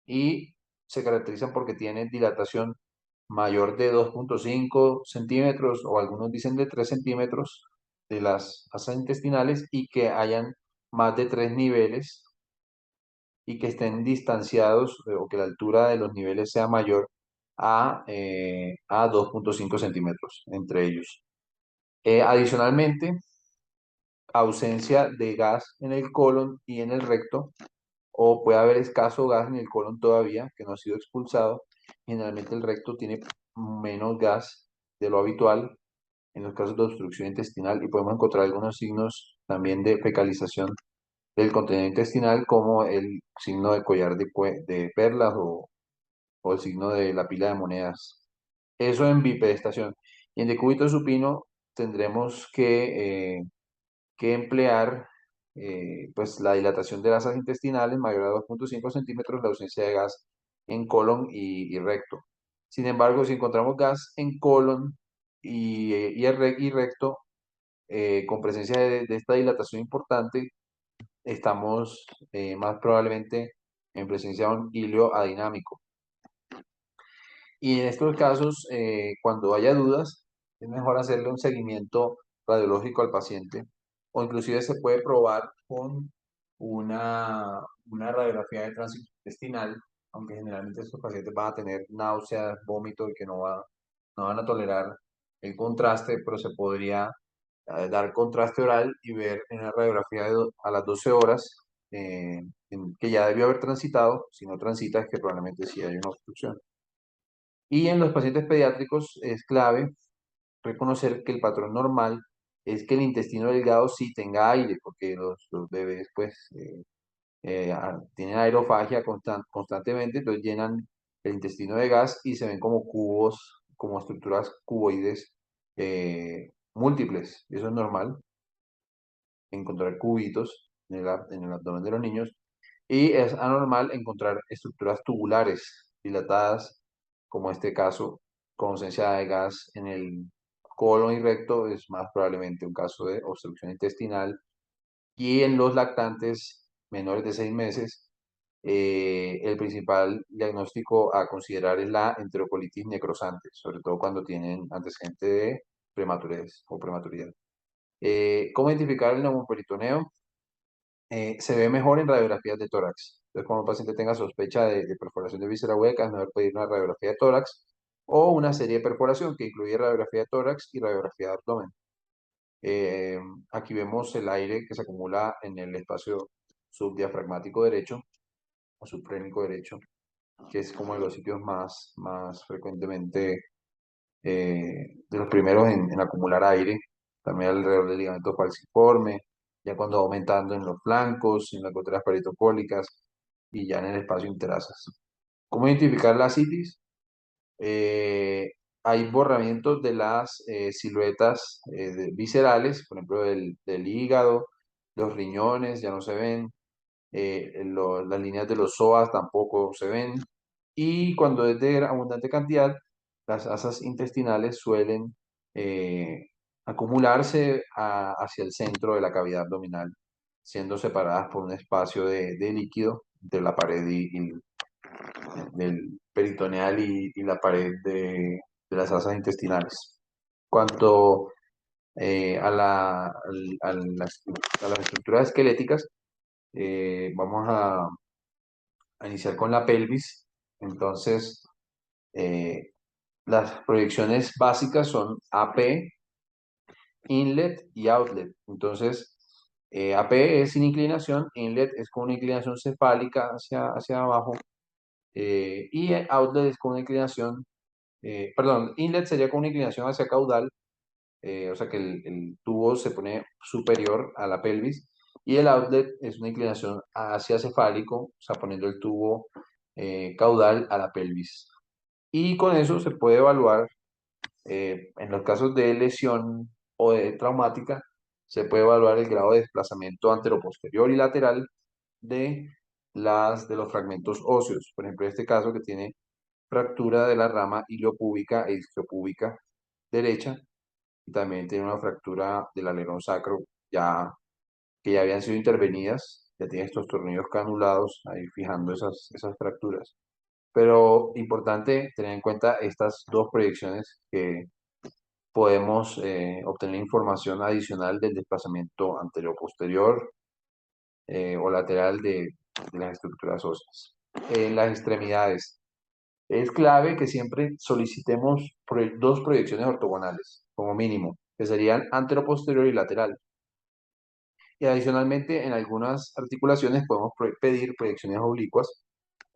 Y se caracterizan porque tienen dilatación mayor de 2,5 centímetros o algunos dicen de 3 centímetros de las asas intestinales y que hayan más de 3 niveles y que estén distanciados o que la altura de los niveles sea mayor a 2,5 centímetros entre ellos. Adicionalmente, ausencia de gas en el colon y en el recto, o puede haber escaso gas en el colon todavía que no ha sido expulsado. Generalmente el recto tiene menos gas de lo habitual en los casos de obstrucción intestinal y podemos encontrar algunos signos también de fecalización del contenido intestinal, como el signo de collar de perlas o el signo de la pila de monedas. Eso en bipedestación. Y en decúbito supino tendremos que emplear pues la dilatación de las asas intestinales mayor a 2,5 centímetros, la ausencia de gas en colon y recto. Sin embargo, si encontramos gas en colon y recto, con presencia de esta dilatación importante, estamos más probablemente en presencia de un hilio adinámico. Y en estos casos, cuando haya dudas, es mejor hacerle un seguimiento radiológico al paciente, o inclusive se puede probar con una radiografía de tránsito intestinal, aunque generalmente estos pacientes van a tener náuseas, vómito y que no van a tolerar el contraste, pero se podría dar contraste oral y ver en la radiografía a las 12 horas que ya debió haber transitado. Si no transita, es que probablemente sí hay una obstrucción. Y en los pacientes pediátricos es clave reconocer que el patrón normal es que el intestino delgado sí tenga aire, porque los bebés pues tienen aerofagia constantemente, entonces llenan el intestino de gas y se ven como cubos, como estructuras cuboides múltiples. Eso es normal, encontrar cubitos en el abdomen de los niños. Y es anormal encontrar estructuras tubulares dilatadas, como este caso con ausencia de gas en el colon y recto, es más probablemente un caso de obstrucción intestinal. Y en los lactantes menores de 6 meses, el principal diagnóstico a considerar es la enterocolitis necrosante, sobre todo cuando tienen antecedente de prematurez o prematuridad. ¿Cómo identificar el neumoperitoneo? Se ve mejor en radiografías de tórax. Entonces, cuando un paciente tenga sospecha de perforación de víscera hueca, es mejor pedir una radiografía de tórax o una serie de perforación que incluye radiografía de tórax y radiografía de abdomen. Eh, Aquí vemos el aire que se acumula en el espacio subdiafragmático derecho o subclínico derecho, que es como de los sitios más frecuentemente, de los primeros en acumular aire, también alrededor del ligamento falciforme, ya cuando va aumentando en los flancos, en las goteras peritocólicas y ya en el espacio interasas. ¿Cómo identificar la citis? eh, Hay borramientos de las siluetas viscerales, por ejemplo, del hígado, los riñones ya no se ven, las líneas de los psoas tampoco se ven, y cuando es de abundante cantidad, las asas intestinales suelen acumularse hacia el centro de la cavidad abdominal, siendo separadas por un espacio de líquido entre la pared del peritoneal y la pared de las asas intestinales. Cuanto a las estructuras esqueléticas, vamos a iniciar con la pelvis. Entonces, eh, las proyecciones básicas son AP, inlet y outlet. Entonces, AP es sin inclinación, inlet es con una inclinación cefálica hacia abajo, y outlet es con una inclinación, perdón, inlet sería con una inclinación hacia caudal, o sea que el tubo se pone superior a la pelvis, y el outlet es una inclinación hacia cefálico, o sea, poniendo el tubo caudal a la pelvis. Y con eso se puede evaluar, en los casos de lesión o de traumática, se puede evaluar el grado de desplazamiento anteroposterior y lateral de, de los fragmentos óseos. Por ejemplo, en este caso que tiene fractura de la rama iliopúbica e isquiopúbica derecha, y también tiene una fractura del alerón sacro ya, que ya habían sido intervenidas, ya tiene estos tornillos canulados ahí fijando esas fracturas. Pero importante tener en cuenta estas dos proyecciones que podemos obtener información adicional del desplazamiento anterior-posterior o lateral de las estructuras óseas. En las extremidades, es clave que siempre solicitemos dos proyecciones ortogonales, como mínimo, que serían anteroposterior y lateral. Y adicionalmente, en algunas articulaciones podemos pedir proyecciones oblicuas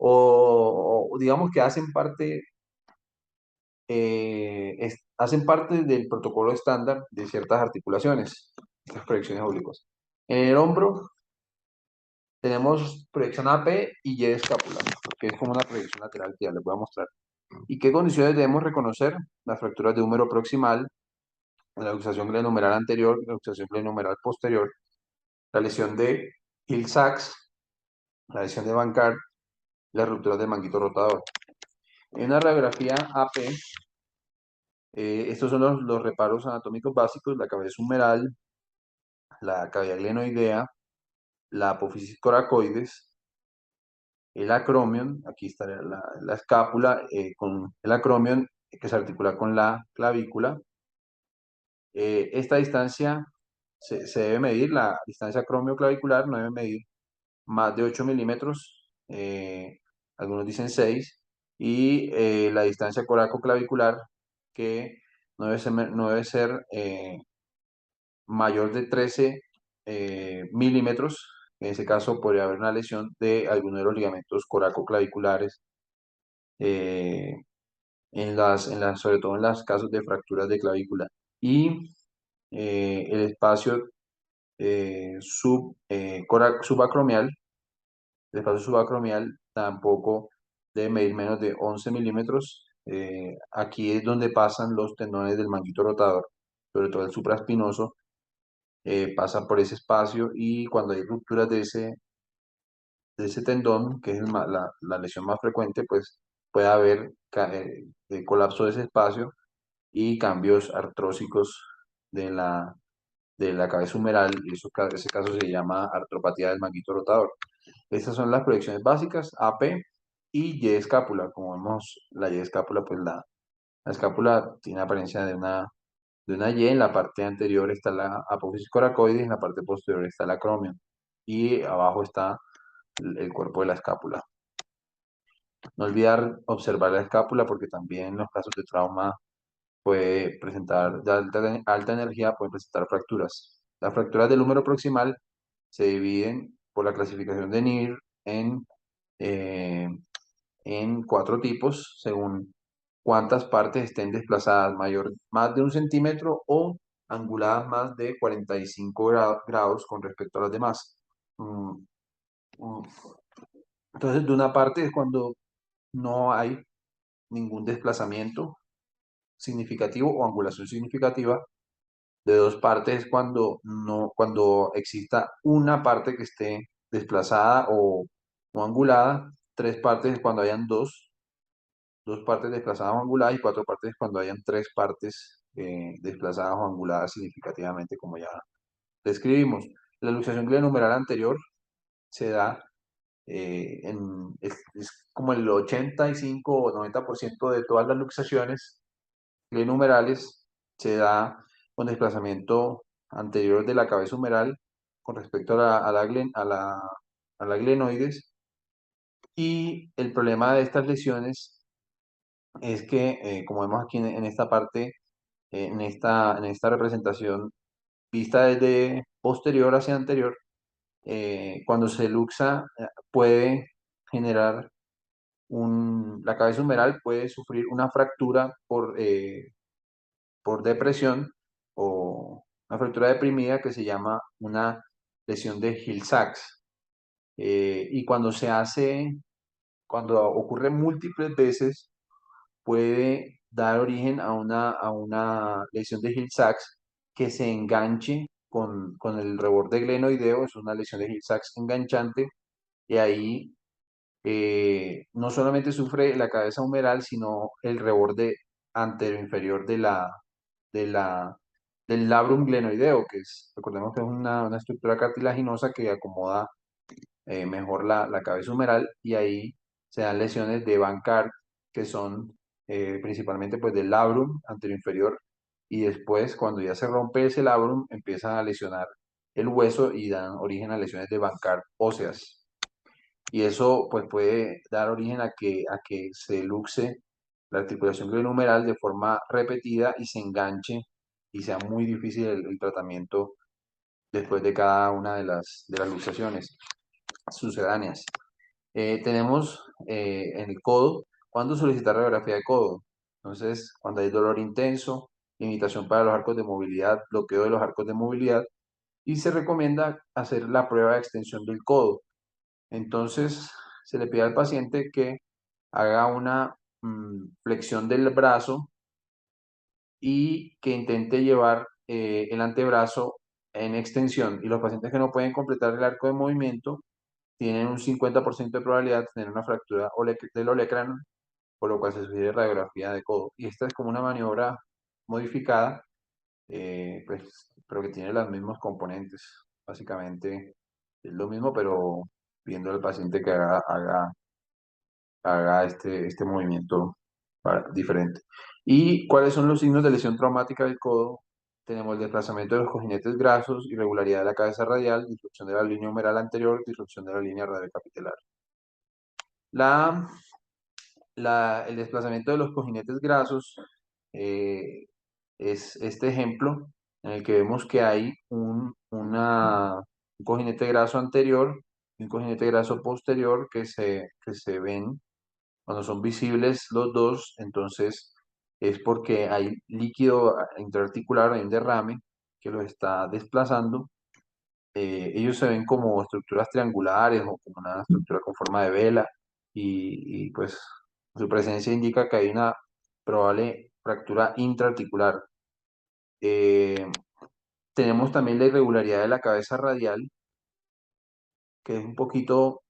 o digamos que hacen parte del protocolo estándar de ciertas articulaciones, estas proyecciones oblicuas. En el hombro tenemos proyección AP y Y de escápula, que es como una proyección lateral que ya les voy a mostrar. ¿Y qué condiciones debemos reconocer? Las fracturas de húmero proximal, la luxación glenohumeral anterior, la luxación glenohumeral posterior, la lesión de Hill-Sachs, la lesión de Bankart, las rupturas del manguito rotador. En una radiografía AP, estos son los reparos anatómicos básicos: la cabeza humeral, la cavidad glenoidea, la apófisis coracoides, el acromion, aquí está la escápula con el acromion que se articula con la clavícula. Esta distancia se debe medir, la distancia acromio-clavicular no debe medir más de 8 milímetros, algunos dicen 6, y la distancia coraco-clavicular que no debe ser mayor de 13 milímetros. En ese caso podría haber una lesión de alguno de los ligamentos coracoclaviculares, eh, sobre todo en los casos de fracturas de clavícula. Y el espacio subacromial, el espacio subacromial tampoco debe medir menos de 11 milímetros. Aquí es donde pasan los tendones del manguito rotador, sobre todo el supraespinoso, pasa por ese espacio, y cuando hay rupturas de ese tendón, que es la lesión más frecuente, pues puede haber colapso de ese espacio y cambios artrósicos de la cabeza humeral, y ese caso se llama artropatía del manguito rotador. Estas son las proyecciones básicas, AP y Y escápula. Como vemos, la Y escápula, pues la escápula tiene apariencia de una Y. En la parte anterior está la apófisis coracoides, en la parte posterior está el acromion y abajo está el cuerpo de la escápula. No olvidar observar la escápula, porque también en los casos de trauma puede presentar, de alta energía, pueden presentar fracturas. Las fracturas del húmero proximal se dividen por la clasificación de NIR eh, en 4 tipos, según cuántas partes estén desplazadas, más de 1 centímetro o anguladas más de 45 grados con respecto a las demás. Mm, mm. Entonces, de una parte es cuando no hay ningún desplazamiento significativo o angulación significativa. De 2 partes es cuando no, cuando exista una parte que esté desplazada o angulada. 3 partes es cuando hayan dos partes desplazadas o anguladas, y 4 partes es cuando hayan 3 partes desplazadas o anguladas significativamente, como ya describimos. La luxación glenohumeral anterior se da es como el 85 o 90% de todas las luxaciones glenohumerales, se da con desplazamiento anterior de la cabeza humeral con respecto a la glenoides. Y el problema de estas lesiones es que, como vemos aquí en esta parte, en esta representación vista desde posterior hacia anterior, cuando se luxa, puede generar la cabeza humeral puede sufrir una fractura por depresión, o una fractura deprimida, que se llama una lesión de Hill-Sachs. Y cuando ocurre múltiples veces, puede dar origen a una lesión de Hill-Sachs que se enganche con el reborde glenoideo. Es una lesión de Hill-Sachs enganchante, y ahí no solamente sufre la cabeza humeral, sino el reborde anteroinferior de la, del labrum glenoideo, recordemos que es una estructura cartilaginosa que acomoda mejor la cabeza humeral, y ahí se dan lesiones de Bankart, que son principalmente pues del labrum anteroinferior, y después, cuando ya se rompe ese labrum, empiezan a lesionar el hueso y dan origen a lesiones de Bankart óseas. Y eso pues puede dar origen a que se luxe la articulación glenohumeral de forma repetida y se enganche, y sea muy difícil el tratamiento después de cada una de las luxaciones sucedáneas. Tenemos en el codo, cuando solicitar radiografía de codo. Entonces, cuando hay dolor intenso, limitación para los arcos de movilidad, bloqueo de los arcos de movilidad, y se recomienda hacer la prueba de extensión del codo. Entonces, se le pide al paciente que haga una flexión del brazo y que intente llevar el antebrazo en extensión. Y los pacientes que no pueden completar el arco de movimiento tienen un 50% de probabilidad de tener una fractura del olecrano, por lo cual se sugiere radiografía de codo. Y esta es como una maniobra modificada, pues, pero que tiene los mismos componentes. Básicamente es lo mismo, pero viendo al paciente que haga este movimiento diferente. ¿Y cuáles son los signos de lesión traumática del codo? Tenemos el desplazamiento de los cojinetes grasos, irregularidad de la cabeza radial, disrupción de la línea humeral anterior, disrupción de la línea radiocapitelar. El desplazamiento de los cojinetes grasos es este ejemplo, en el que vemos que hay un cojinete graso anterior y un cojinete graso posterior que se ven cuando son visibles los dos. Entonces es porque hay líquido intraarticular, hay un derrame que los está desplazando. Ellos se ven como estructuras triangulares o como una estructura con forma de vela, pues su presencia indica que hay una probable fractura intraarticular. Eh, Tenemos también la irregularidad de la cabeza radial, que es un poquito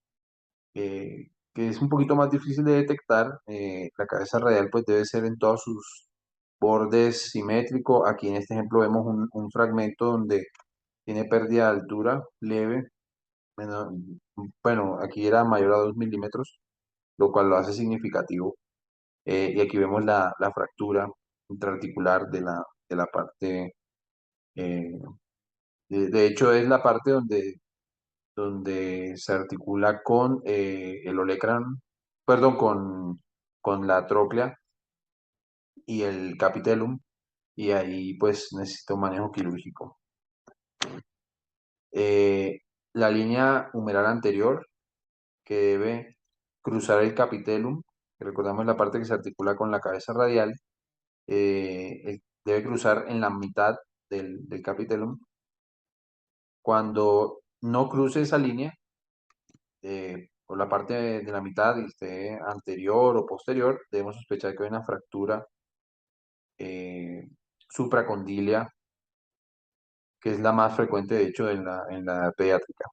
que es un poquito más difícil de detectar. La cabeza radial pues debe ser en todos sus bordes simétrico. Aquí en este ejemplo vemos un fragmento donde tiene pérdida de altura leve. menor- bueno, aquí era mayor a 2 milímetros, lo cual lo hace significativo. Y aquí vemos la fractura intraarticular de la parte, eh, de hecho es la parte donde se articula con el olecranon, perdón, con la tróclea y el capitellum, y ahí pues necesita un manejo quirúrgico. Eh, la línea humeral anterior que debe cruzar el capitellum, que recordamos la parte que se articula con la cabeza radial, debe cruzar en la mitad del capitellum. Cuando no cruce esa línea, por la parte de la mitad y esté anterior o posterior, debemos sospechar que hay una fractura eh, supracondilia, que es la más frecuente, de hecho, en la edad pediátrica.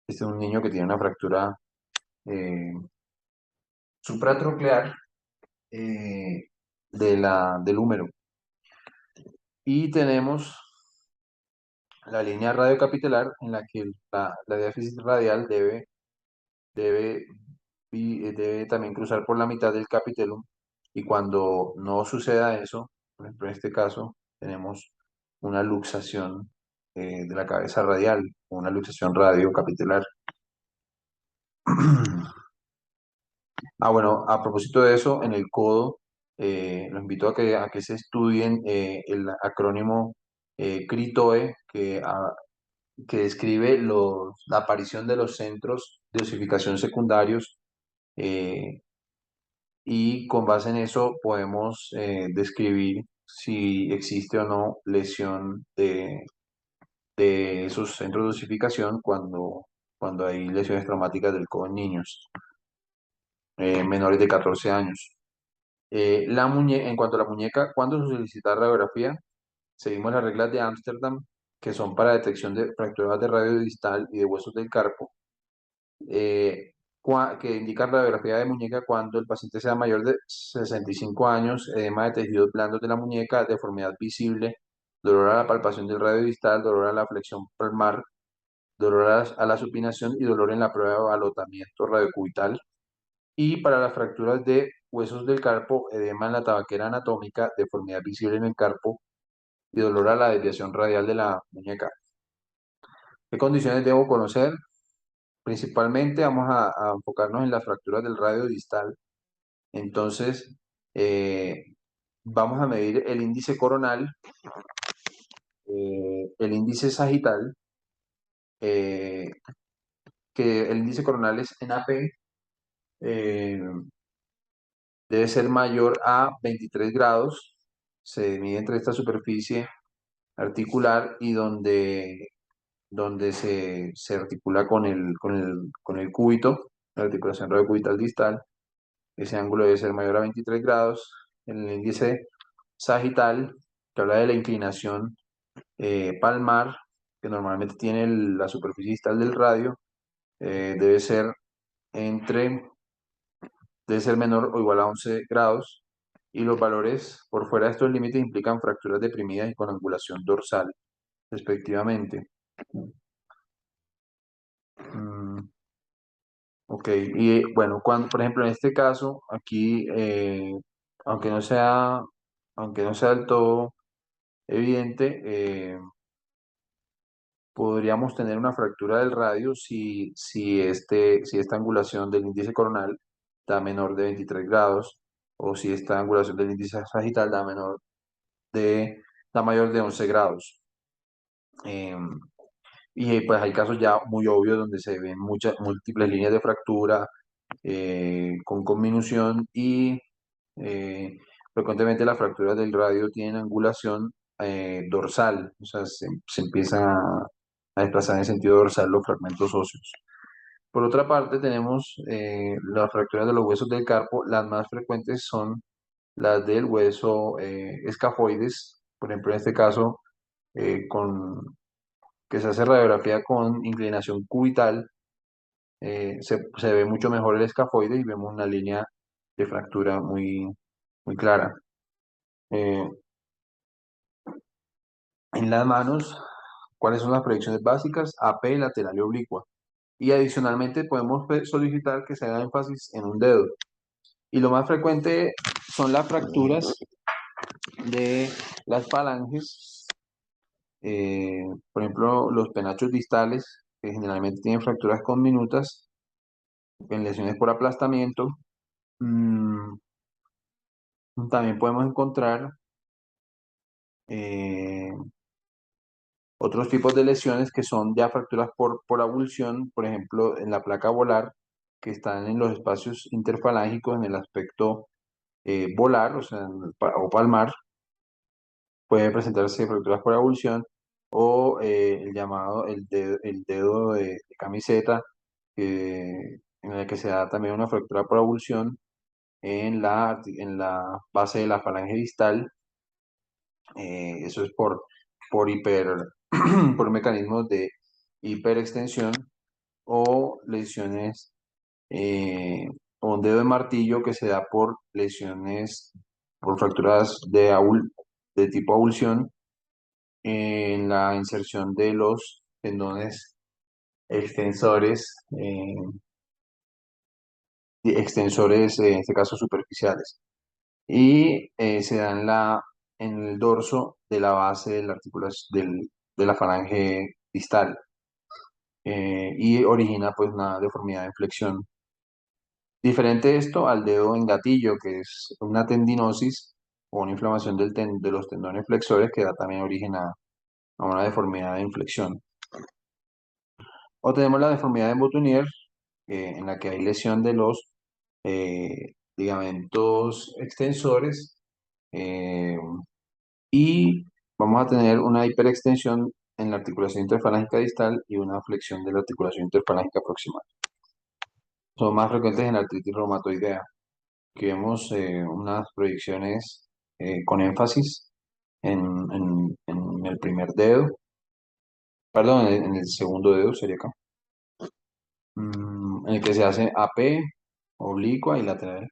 Este es un niño que tiene una fractura eh, supratroclear del húmero. Y tenemos la línea radiocapitelar en la que la diáfisis radial debe, debe también cruzar por la mitad del capitellum, y cuando no suceda eso, por ejemplo en este caso, tenemos una luxación de la cabeza radial, una luxación radiocapitelar. Ah, bueno, a propósito de eso, en el codo, los invito a que se estudien el acrónimo CRITOE, que describe la aparición de los centros de osificación secundarios, eh, y con base en eso podemos describir si existe o no lesión de esos centros de osificación cuando hay lesiones traumáticas del codo en niños menores de 14 años. En cuanto a la muñeca, cuando se solicita radiografía, seguimos las reglas de Ámsterdam, que son para detección de fracturas de radio distal y de huesos del carpo, que indican radiografía de muñeca cuando el paciente sea mayor de 65 años, edema de tejidos blandos de la muñeca, deformidad visible, dolor a la palpación del radio distal, dolor a la flexión palmar, dolor a la supinación y dolor en la prueba de balotamiento radiocubital. Y para las fracturas de huesos del carpo, edema en la tabaquera anatómica, deformidad visible en el carpo y dolor a la desviación radial de la muñeca. ¿Qué condiciones debo conocer? Principalmente vamos a enfocarnos en las fracturas del radio distal. Entonces, vamos a medir el índice coronal, el índice sagital, eh, que el índice coronal es en AP, eh, debe ser mayor a 23 grados. Se mide entre esta superficie articular y donde se articula con el cúbito, la articulación radiocubital distal. Ese ángulo debe ser mayor a 23 grados. En el índice sagital, que habla de la inclinación palmar, que normalmente tiene la superficie distal del radio, debe ser entre, debe ser menor o igual a 11 grados. Y los valores por fuera de estos límites implican fracturas deprimidas y con angulación dorsal, respectivamente. Mm, ok, y bueno, por ejemplo, en este caso, aquí, aunque no sea, aunque no sea del todo evidente, podríamos tener una fractura del radio si esta angulación del índice coronal da menor de 23 grados, o si esta angulación del índice sagital da mayor de 11 grados. Em, y pues hay casos ya muy obvios donde se ven muchas múltiples líneas de fractura con conminución, y frecuentemente las fracturas del radio tienen angulación dorsal, o sea, se empiezan a desplazar en sentido dorsal los fragmentos óseos. Por otra parte, tenemos las fracturas de los huesos del carpo. Las más frecuentes son las del hueso escafoides, por ejemplo, en este caso, que se hace radiografía con inclinación cubital, se ve mucho mejor el escafoide y vemos una línea de fractura muy clara. Eh, en las manos, ¿cuáles son las proyecciones básicas? AP, lateral y oblicua. Y adicionalmente podemos solicitar que se haga énfasis en un dedo. Y lo más frecuente son las fracturas de las falanges, por ejemplo, los penachos distales, que generalmente tienen fracturas conminutas, en lesiones por aplastamiento. Mm, También podemos encontrar eh, otros tipos de lesiones que son ya fracturas por avulsión, por ejemplo, en la placa volar, que están en los espacios interfalángicos en el aspecto volar, o sea, o palmar. Puede presentarse fracturas por avulsión o el llamado el dedo de camiseta, en el que se da también una fractura por avulsión en la base de la falange distal. Eso es por por mecanismos de hiperextensión o lesiones, o un dedo de martillo que se da por lesiones, por fracturas de tipo avulsión en la inserción de los tendones extensores, en este caso superficiales, y se da en el dorso de la base de de la falange distal, y origina pues una deformidad de flexión. Diferente esto al dedo en gatillo, que es una tendinosis o una inflamación de los tendones flexores que da también origen a una deformidad de inflexión. O tenemos la deformidad de Botonier, en la que hay lesión de los ligamentos extensores, eh, y vamos a tener una hiperextensión en la articulación interfalángica distal y una flexión de la articulación interfalángica proximal. Son más frecuentes en la artritis reumatoidea. Aquí vemos unas proyecciones con énfasis en el primer dedo, perdón, en el segundo dedo sería acá, en el que se hace AP, oblicua y lateral.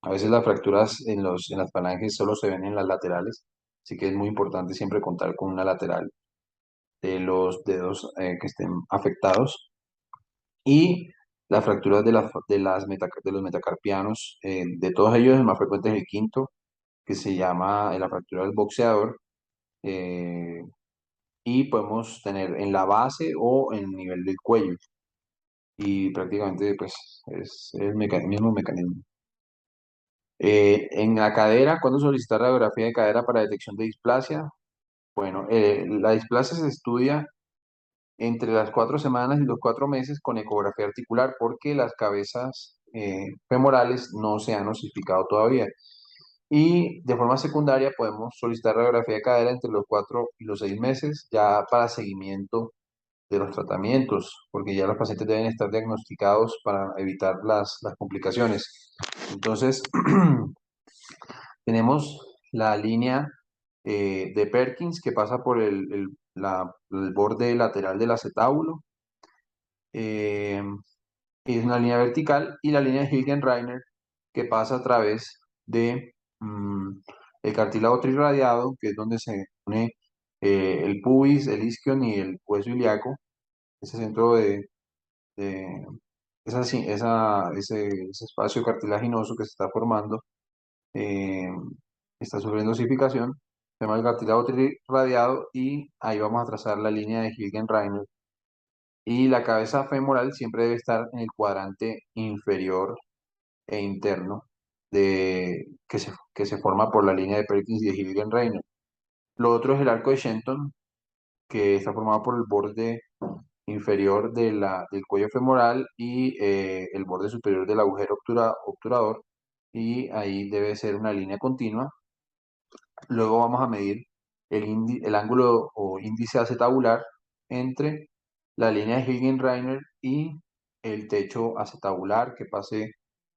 A veces las fracturas en las falanges solo se ven en las laterales, así que es muy importante siempre contar con una lateral de los dedos que estén afectados. Y las fracturas de los metacarpianos, de todos ellos el más frecuente es el quinto, que se llama la fractura del boxeador, eh, y podemos tener en la base o en el nivel del cuello. Y prácticamente pues es el mismo mecanismo. En la cadera, ¿cuándo solicitar radiografía de cadera para detección de displasia? Bueno, la displasia se estudia entre las 4 semanas y los 4 meses con ecografía articular porque las cabezas femorales no se han osificado todavía. Y de forma secundaria podemos solicitar radiografía de cadera entre los 4 y los 6 meses ya para seguimiento de los tratamientos, porque ya los pacientes deben estar diagnosticados para evitar las complicaciones. Entonces, tenemos la línea de Perkins que pasa por el borde lateral del acetábulo. eh, es una línea vertical, y la línea de Hilgenreiner que pasa a través de el cartílago trirradiado, que es donde se une el pubis, el isquion y el hueso ilíaco, ese centro de ese espacio cartilaginoso que se está formando, eh, está sufriendo osificación, se llama el cartílago trirradiado, y ahí vamos a trazar la línea de Hilgenreiner. Y la cabeza femoral siempre debe estar en el cuadrante inferior e interno que se forma por la línea de Perkins y de Hilgenreiner. Lo otro es el arco de Shenton, que está formado por el borde inferior del cuello femoral y el borde superior del agujero obturador, y ahí debe ser una línea continua. Luego vamos a medir el ángulo o índice acetabular entre la línea de Hilgenreiner y el techo acetabular que pase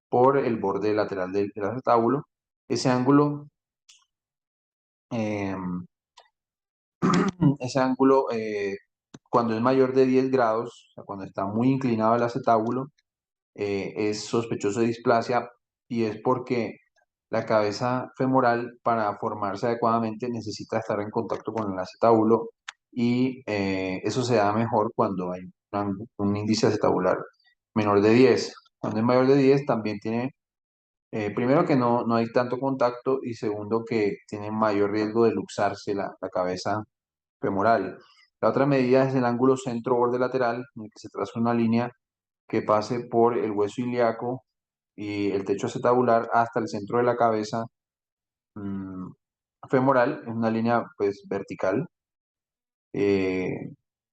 por el borde lateral del acetábulo. Ese ángulo, eh, ese ángulo cuando es mayor de 10 grados, o sea, cuando está muy inclinado el acetábulo, es sospechoso de displasia y es porque la cabeza femoral para formarse adecuadamente necesita estar en contacto con el acetábulo y eso se da mejor cuando hay un índice acetabular menor de 10. Cuando es mayor de 10 también tiene, primero que no hay tanto contacto y segundo que tiene mayor riesgo de luxarse la cabeza femoral. La otra medida es el ángulo centro-borde lateral, en el que se traza una línea que pase por el hueso ilíaco y el techo acetabular hasta el centro de la cabeza mm, femoral, es una línea pues vertical, eh,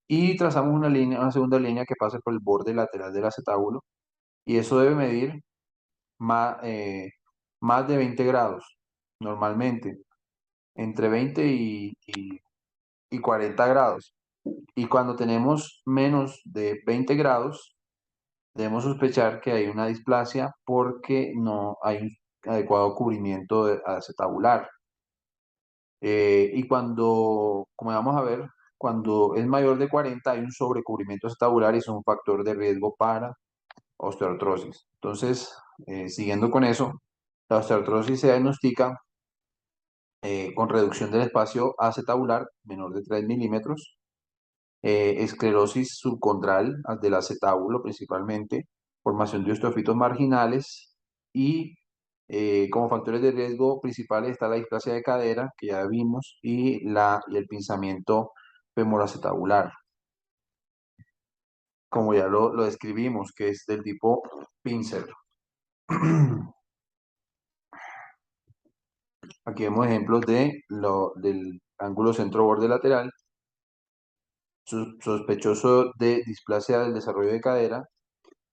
y trazamos una segunda línea que pase por el borde lateral del acetábulo, y eso debe medir más de 20 grados, normalmente, entre 20 y 40 grados. Y cuando tenemos menos de 20 grados, debemos sospechar que hay una displasia porque no hay un adecuado cubrimiento acetabular. Y cuando, como vamos a ver, cuando es mayor de 40 hay un sobrecubrimiento acetabular y es un factor de riesgo para osteoartrosis. Entonces, siguiendo con eso, la osteoartrosis se diagnostica con reducción del espacio acetabular menor de 3 milímetros, esclerosis subcondral del acetábulo principalmente, formación de osteofitos marginales y como factores de riesgo principales está la displasia de cadera, que ya vimos, y el pinzamiento femoroacetabular, como ya lo describimos, que es del tipo pincer. Aquí vemos ejemplos del ángulo centro-borde lateral, sospechoso de displasia del desarrollo de cadera,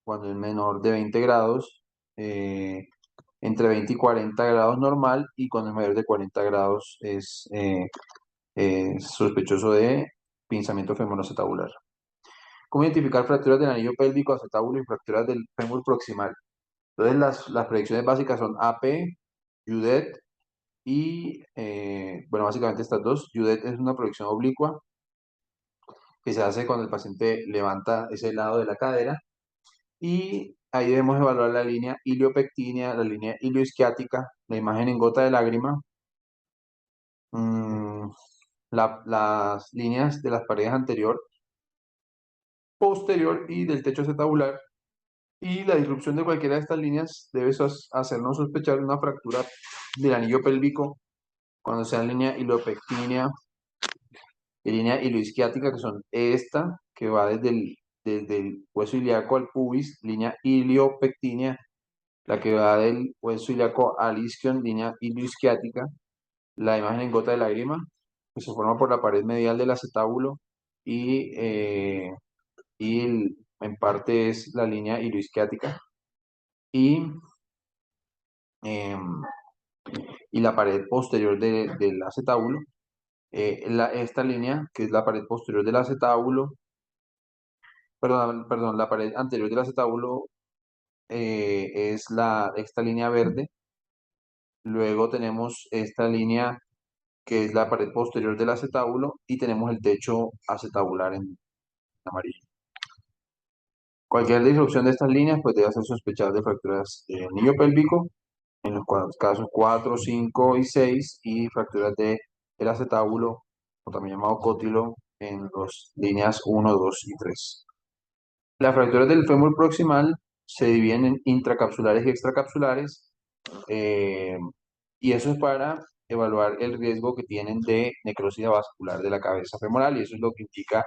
cuando es menor de 20 grados, eh, entre 20 y 40 grados normal, y cuando es mayor de 40 grados es sospechoso de pinzamiento femoroacetabular. ¿Cómo identificar fracturas del anillo pélvico, acetábulo y fracturas del fémur proximal? Entonces las predicciones básicas son AP, UDET y, bueno, básicamente estas dos. UDET es una proyección oblicua que se hace cuando el paciente levanta ese lado de la cadera. Y ahí debemos evaluar la línea iliopectínea, la línea ilioisquiática, la imagen en gota de lágrima, mm, las líneas de las paredes anterior, posterior y del techo acetabular. Y la disrupción de cualquiera de estas líneas debe hacernos sospechar una fractura del anillo pélvico cuando sea línea iliopectínea y línea ilioisquiática, que son esta, que va desde el hueso ilíaco al pubis, línea iliopectínea, la que va del hueso ilíaco al isquion, línea ilioisquiática, la imagen en gota de lágrima, que se forma por la pared medial del acetábulo y, en parte es la línea ilioisquiática y, em, y la pared posterior del acetábulo. Esta línea, que es la pared posterior del acetábulo, perdón, la pared anterior del acetábulo es esta línea verde. Luego tenemos esta línea que es la pared posterior del acetábulo, y tenemos el techo acetabular en amarillo. Cualquier disrupción de estas líneas pues debe hacer sospechar de fracturas del anillo pélvico en los casos 4, 5 y 6, y fracturas del acetábulo, o también llamado cótilo, en las líneas 1, 2 y 3. Las fracturas del fémur proximal se dividen en intracapsulares y extracapsulares, eh, y eso es para evaluar el riesgo que tienen de necrosis vascular de la cabeza femoral, y eso es lo que indica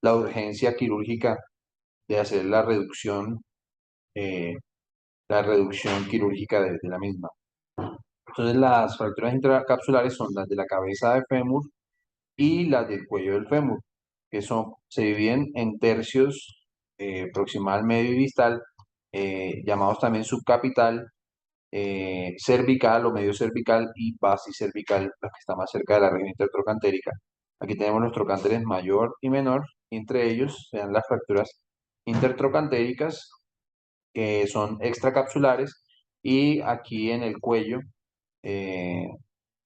la urgencia quirúrgica de hacer eh, la reducción quirúrgica de la misma. Entonces, las fracturas intracapsulares son las de la cabeza de fémur y las del cuello del fémur, que se dividen en tercios, proximal, medio y distal, llamados también subcapital, cervical o medio cervical y basicervical, la que está más cerca de la región intertrocantérica. Aquí tenemos los trocánteres mayor y menor, y entre ellos se dan las fracturas intertrocantéricas, que son extracapsulares, y aquí en el cuello, eh,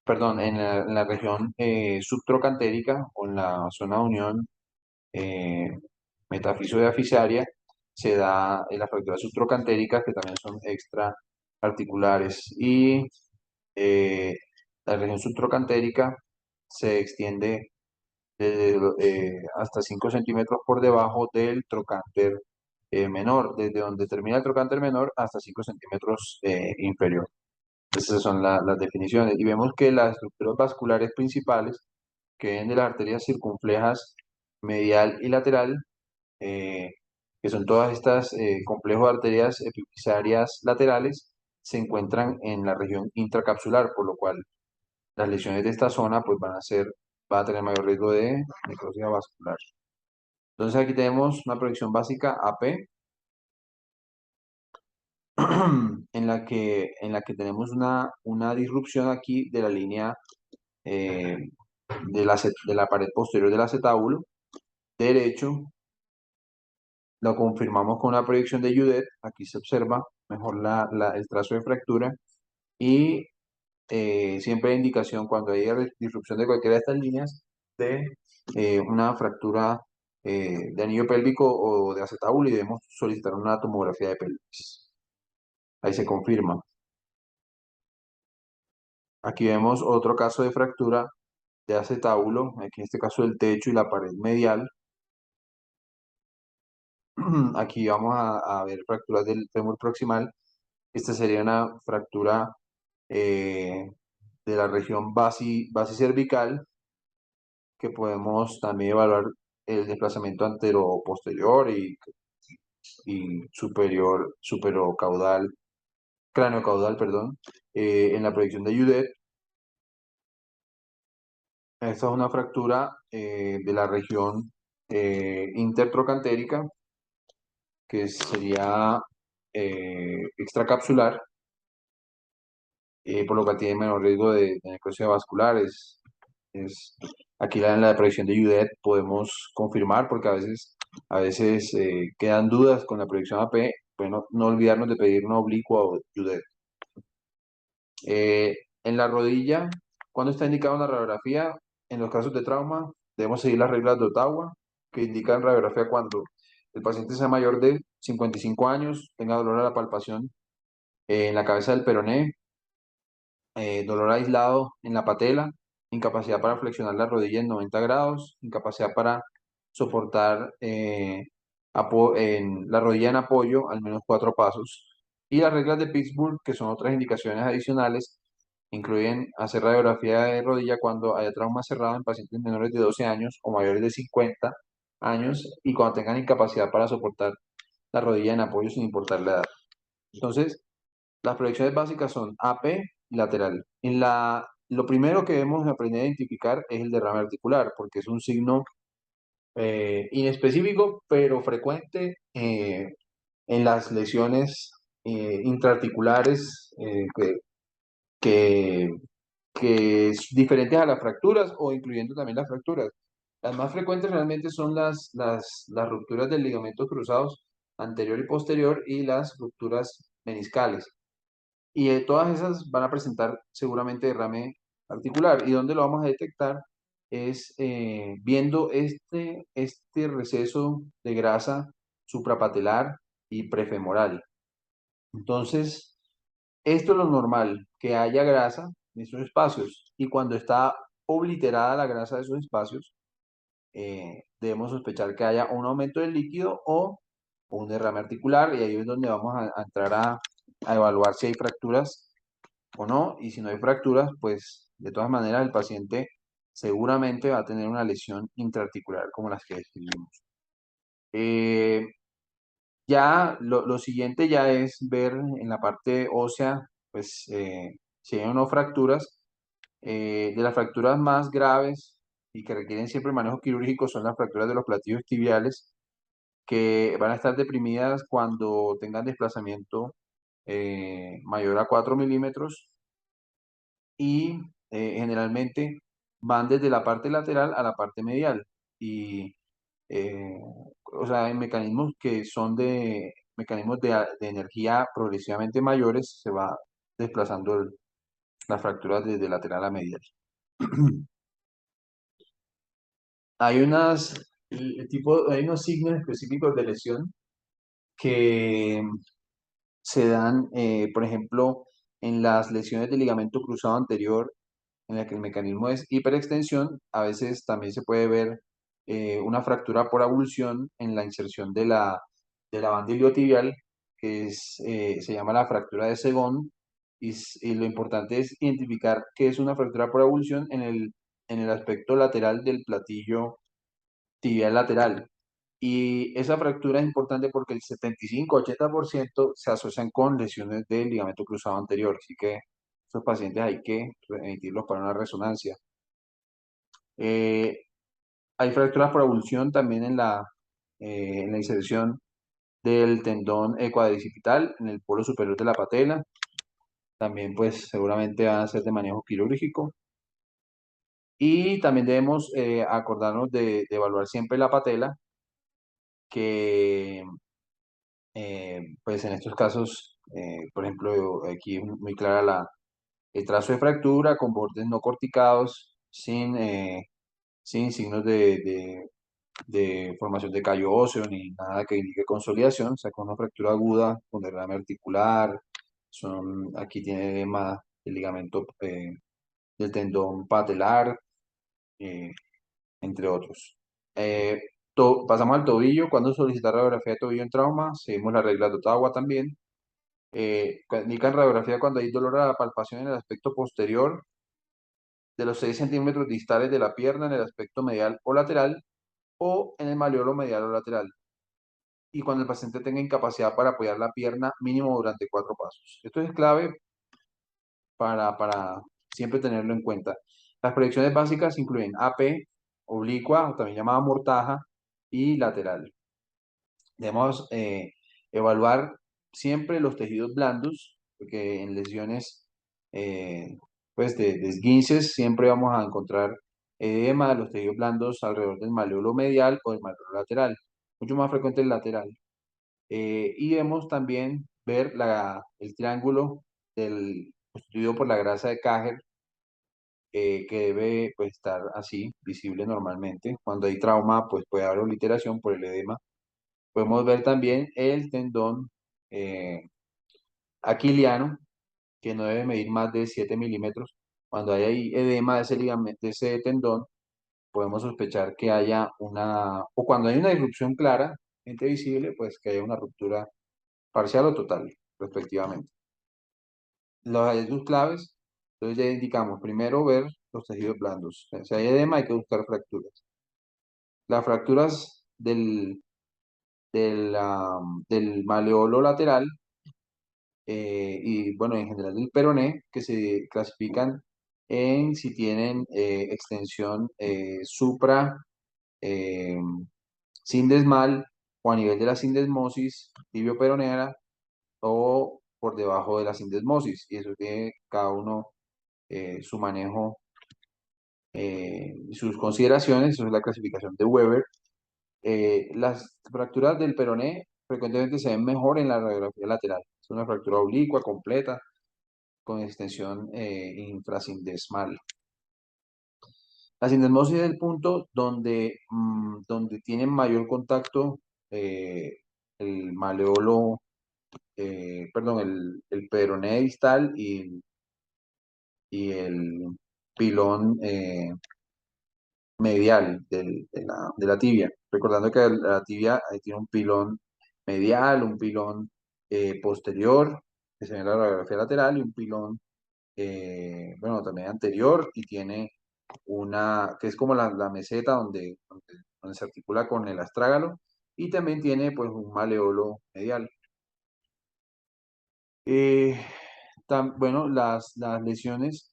perdón, en la región subtrocantérica o en la zona de unión eh, metafiso de afisaria, se da en las fracturas subtrocantéricas, que también son extraarticulares. Y eh, la región subtrocantérica se extiende hasta 5 centímetros por debajo del trocánter menor, desde donde termina el trocánter menor hasta 5 centímetros inferior. Esas son las definiciones. Y vemos que las estructuras vasculares principales, que vienen de las arterias circunflejas medial y lateral, eh, que son todas estas complejos de arterias epifisarias laterales, se encuentran en la región intracapsular, por lo cual las lesiones de esta zona pues van a tener mayor riesgo de necrosis vascular. Entonces aquí tenemos una proyección básica AP en la que tenemos una disrupción aquí de la línea eh, de la pared posterior del acetábulo derecho. Lo confirmamos con una proyección de Udet. Aquí se observa mejor el trazo de fractura. Y siempre hay indicación cuando hay disrupción de cualquiera de estas líneas de una fractura de anillo pélvico o de acetábulo, y debemos solicitar una tomografía de pelvis. Ahí se confirma. Aquí vemos otro caso de fractura de acetábulo, aquí en este caso el techo y la pared medial. Aquí vamos a ver fracturas del fémur proximal. Esta sería una fractura de la región basicervical, que podemos también evaluar el desplazamiento antero-posterior y superocaudal, cráneo-caudal, perdón, en la proyección de Udet. Esta es una fractura de la región intertrocantérica, que sería extracapsular, por lo que tiene menor riesgo de necrosis vascular. Aquí en la proyección de Udet podemos confirmar, porque a veces quedan dudas con la proyección AP. Bueno, no olvidarnos de pedir una oblicua o Udet. En la rodilla, cuando está indicado en la radiografía, en los casos de trauma, debemos seguir las reglas de Ottawa, que indican radiografía cuando el paciente sea mayor de 55 años, tenga dolor a la palpación en la cabeza del peroné, dolor aislado en la patela, incapacidad para flexionar la rodilla en 90 grados, incapacidad para soportar en la rodilla en apoyo al menos 4 pasos. Y las reglas de Pittsburgh, que son otras indicaciones adicionales, incluyen hacer radiografía de rodilla cuando haya trauma cerrado en pacientes menores de 12 años o mayores de 50 años, y cuando tengan incapacidad para soportar la rodilla en apoyo sin importar la edad. Entonces, las proyecciones básicas son AP y lateral. Lo primero que debemos aprender a identificar es el derrame articular, porque es un signo inespecífico, pero frecuente en las lesiones intraarticulares, que, que es diferentes a las fracturas o incluyendo también las fracturas. Las más frecuentes realmente son las rupturas del ligamento cruzados anterior y posterior, y las rupturas meniscales. Y todas esas van a presentar seguramente derrame articular. ¿Y dónde lo vamos a detectar? Es viendo este receso de grasa suprapatelar y prefemoral. Entonces, esto es lo normal, que haya grasa en esos espacios. Y cuando está obliterada la grasa de esos espacios, debemos sospechar que haya un aumento del líquido o un derrame articular. Y ahí es donde vamos a entrar a evaluar si hay fracturas o no. Y si no hay fracturas, pues de todas maneras el paciente seguramente va a tener una lesión intraarticular como las que describimos. Eh, ya lo siguiente ya es ver en la parte ósea, pues si hay o no fracturas. De las fracturas más graves y que requieren siempre manejo quirúrgico son las fracturas de los platillos tibiales, que van a estar deprimidas cuando tengan desplazamiento mayor a 4 milímetros, y generalmente van desde la parte lateral a la parte medial. Y, o sea, en mecanismos que son de mecanismos de energía progresivamente mayores, se va desplazando las fracturas desde lateral a medial. Hay unas el tipo, hay unos signos específicos de lesión que se dan, por ejemplo, en las lesiones del ligamento cruzado anterior, en la que el mecanismo es hiperextensión. A veces también se puede ver una fractura por avulsión en la inserción de la banda iliotibial, que se llama la fractura de Segón. Y lo importante es identificar qué es una fractura por avulsión en el aspecto lateral del platillo tibial lateral. Y esa fractura es importante porque el 75-80% se asocian con lesiones del ligamento cruzado anterior. Así que esos pacientes hay que remitirlos para una resonancia. Eh, Hay fracturas por avulsión también en la inserción del tendón cuadricipital en el polo superior de la patela. También pues seguramente van a ser de manejo quirúrgico. Y también debemos acordarnos de evaluar siempre la patela, que pues en estos casos, por ejemplo, aquí es muy clara el trazo de fractura con bordes no corticados, sin signos de formación de callo óseo ni nada que indique consolidación. O sea, con una fractura aguda con derrame articular. Aquí tiene edema el ligamento del tendón patelar, eh, entre otros. Eh, Pasamos al tobillo. Cuando solicitar radiografía de tobillo en trauma, seguimos la regla de Ottawa también. Indican radiografía cuando hay dolor a la palpación en el aspecto posterior de los 6 centímetros distales de la pierna en el aspecto medial o lateral, o en el malleolo medial o lateral. Y cuando el paciente tenga incapacidad para apoyar la pierna mínimo durante 4 pasos. Esto es clave para siempre tenerlo en cuenta. Las proyecciones básicas incluyen AP, oblicua, o también llamada mortaja, y lateral. Debemos evaluar siempre los tejidos blandos, porque en lesiones pues de esguinces siempre vamos a encontrar edema de los tejidos blandos alrededor del malleolo medial o del malleolo lateral, mucho más frecuente el lateral. Y debemos también ver el triángulo constituido por la grasa de Cajer, que debe pues, estar así, visible normalmente. Cuando hay trauma, pues puede haber obliteración por el edema. Podemos ver también el tendón eh, aquiliano, que no debe medir más de 7 milímetros. Cuando hay ahí edema de ese ligamento, de ese tendón, podemos sospechar que haya o cuando hay una disrupción clara, visible, pues que haya una ruptura parcial o total, respectivamente. Los hallazgos claves, entonces ya indicamos, primero ver los tejidos blandos. Si hay edema, hay que buscar fracturas. Las fracturas del maleolo lateral y bueno, en general del peroné, que se clasifican en si tienen extensión supra eh, sindesmal o a nivel de la sindesmosis tibio-peronea o por debajo de la sindesmosis. Y eso tiene cada uno su manejo y sus consideraciones. Eso es la clasificación de Weber. Las fracturas del peroné frecuentemente se ven mejor en la radiografía lateral. Es una fractura oblicua, completa, con extensión infrasindesmal. La sindesmosis es el punto donde tienen mayor contacto eh, el maleolo, perdón, el peroné distal y el pilón medial de la tibia. Recordando que la tibia tiene un pilón medial, un pilón posterior, que se ve en la radiografía lateral, y un pilón, bueno, también anterior, y tiene que es como la meseta donde se articula con el astrágalo, y también tiene pues un maleolo medial. Eh, bueno, las lesiones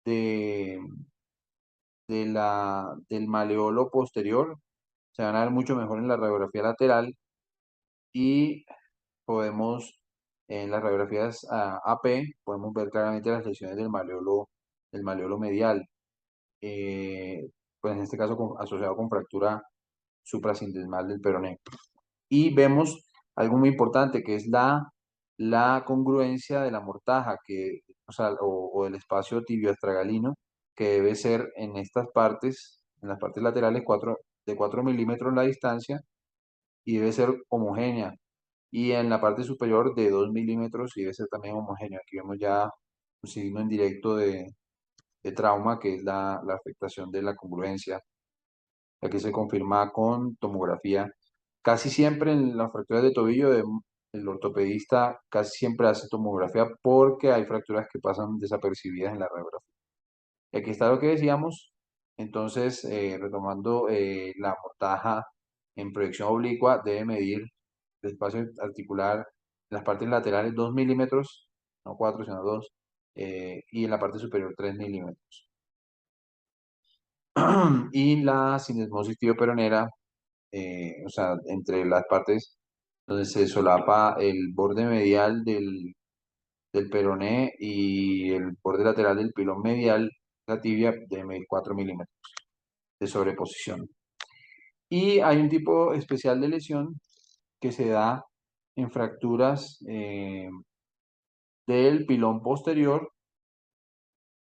de, del maleolo posterior se van a ver mucho mejor en la radiografía lateral y podemos, en las radiografías AP, podemos ver claramente las lesiones del maleolo medial, pues en este caso asociado con fractura suprasindesmal del peroné. Y vemos algo muy importante que es la congruencia de la mortaja o del espacio tibio-astragalino, que debe ser en estas partes, en las partes laterales, de 4 milímetros la distancia y debe ser homogénea. Y en la parte superior de 2 milímetros y debe ser también homogénea. Aquí vemos ya un signo indirecto de trauma, que es la afectación de la congruencia. Aquí se confirma con tomografía. Casi siempre en las fracturas de tobillo, el ortopedista casi siempre hace tomografía porque hay fracturas que pasan desapercibidas en la radiografía. Y aquí está lo que decíamos. Entonces, retomando, la mortaja en proyección oblicua debe medir el espacio articular en las partes laterales 2 milímetros, no 4 sino 2, y en la parte superior 3 milímetros. Y la sinesmosis tibioperonera, o sea, entre las partes donde se solapa el borde medial del peroné y el borde lateral del pilón medial, la tibia, de medir 4 milímetros de sobreposición. Y hay un tipo especial de lesión que se da en fracturas del pilón posterior,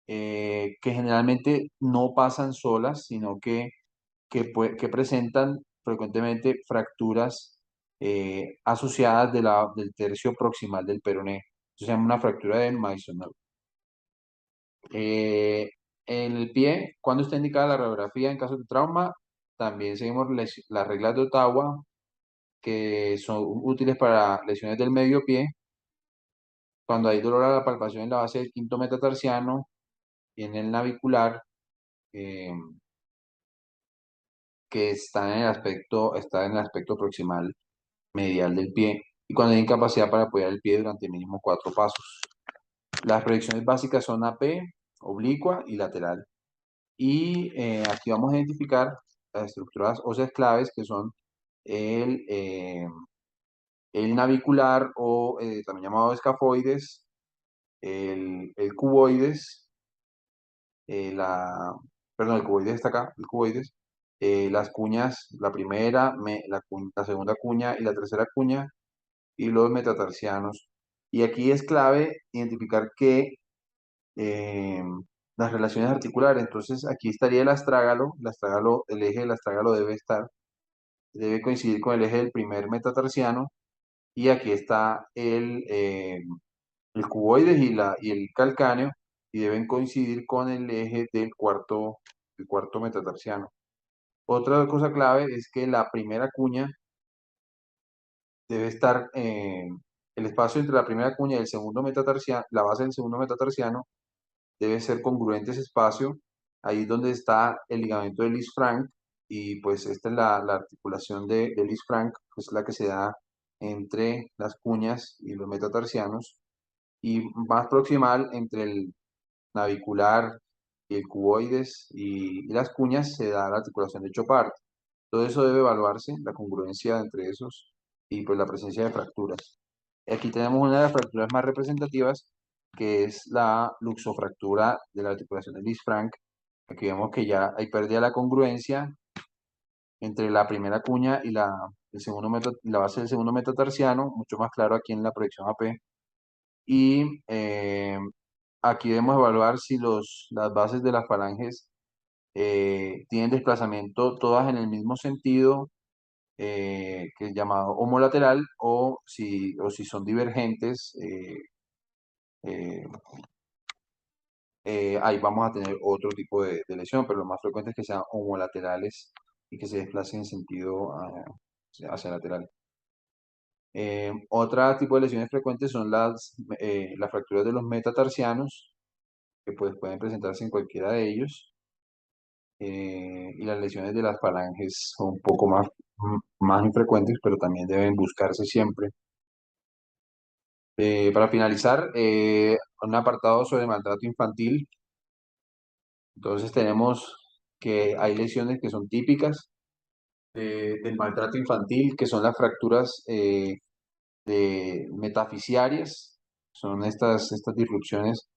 que generalmente no pasan solas, sino que presentan frecuentemente fracturas asociadas del tercio proximal del peroné. Eso se llama una fractura de Maisonneuve. Eh, en el pie, cuando está indicada la radiografía en caso de trauma, también seguimos las reglas de Ottawa, que son útiles para lesiones del medio pie. Cuando hay dolor a la palpación en la base del quinto metatarsiano y en el navicular, eh, que está en el aspecto proximal medial del pie, y cuando hay incapacidad para apoyar el pie durante mínimo 4 pasos. Las proyecciones básicas son AP, oblicua y lateral. Y aquí vamos a identificar las estructuras óseas claves, que son el, eh, el navicular, o también llamado escafoides, el cuboides, perdón, el cuboides está acá, el cuboides, las cuñas, la primera, la segunda cuña y la tercera cuña, y los metatarsianos. Y aquí es clave identificar que eh, las relaciones articulares. Entonces aquí estaría el astrágalo, el eje del astrágalo debe coincidir con el eje del primer metatarsiano, y aquí está el cuboides y el calcáneo, y deben coincidir con el eje del cuarto metatarsiano. Otra cosa clave es que la primera cuña debe estar, el espacio entre la primera cuña y el segundo metatarsiano, la base del segundo metatarsiano, debe ser congruente ese espacio. Ahí es donde está el ligamento de Lisfranc, y pues esta es la articulación de Lisfranc, que es la que se da entre las cuñas y los metatarsianos, y más proximal entre el navicular y el cuboides y las cuñas se da la articulación de Chopard. Todo eso debe evaluarse, la congruencia entre esos, y pues la presencia de fracturas. Aquí tenemos una de las fracturas más representativas, que es la luxofractura de la articulación de Lisfranc. Aquí vemos que ya hay pérdida de la congruencia entre la primera cuña y la base del segundo metatarsiano, mucho más claro aquí en la proyección AP. Y aquí debemos evaluar si las bases de las falanges tienen desplazamiento todas en el mismo sentido, que es llamado homolateral, o si son divergentes. Eh, Ahí vamos a tener otro tipo de lesión, pero lo más frecuente es que sean homolaterales y que se desplacen en sentido hacia lateral. Otro tipo de lesiones frecuentes son las fracturas de los metatarsianos, que pues pueden presentarse en cualquiera de ellos, y las lesiones de las falanges son un poco más infrecuentes, pero también deben buscarse siempre. Para finalizar, un apartado sobre maltrato infantil. Entonces tenemos que hay lesiones que son típicas del maltrato infantil, que son las fracturas metafisiarias. Son estas disrupciones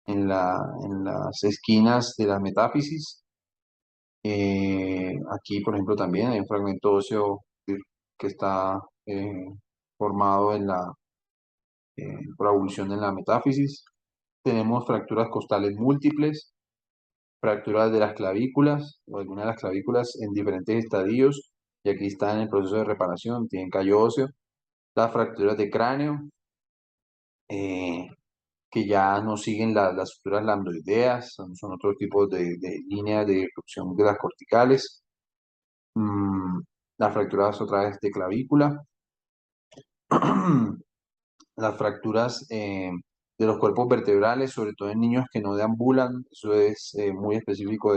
en las esquinas de la metáfisis. Aquí, por ejemplo, también hay un fragmento óseo que está formado por avulsión en la metáfisis. Tenemos fracturas costales múltiples, fracturas de las clavículas o algunas de las clavículas en diferentes estadios, y aquí está en el proceso de reparación, tienen callo óseo, las fracturas de cráneo, eh, que ya no siguen las suturas lambdoideas, son otros tipos de líneas de irrupción de las corticales, mm, las fracturas otra vez de clavícula, las fracturas de los cuerpos vertebrales, sobre todo en niños que no deambulan, eso es muy específico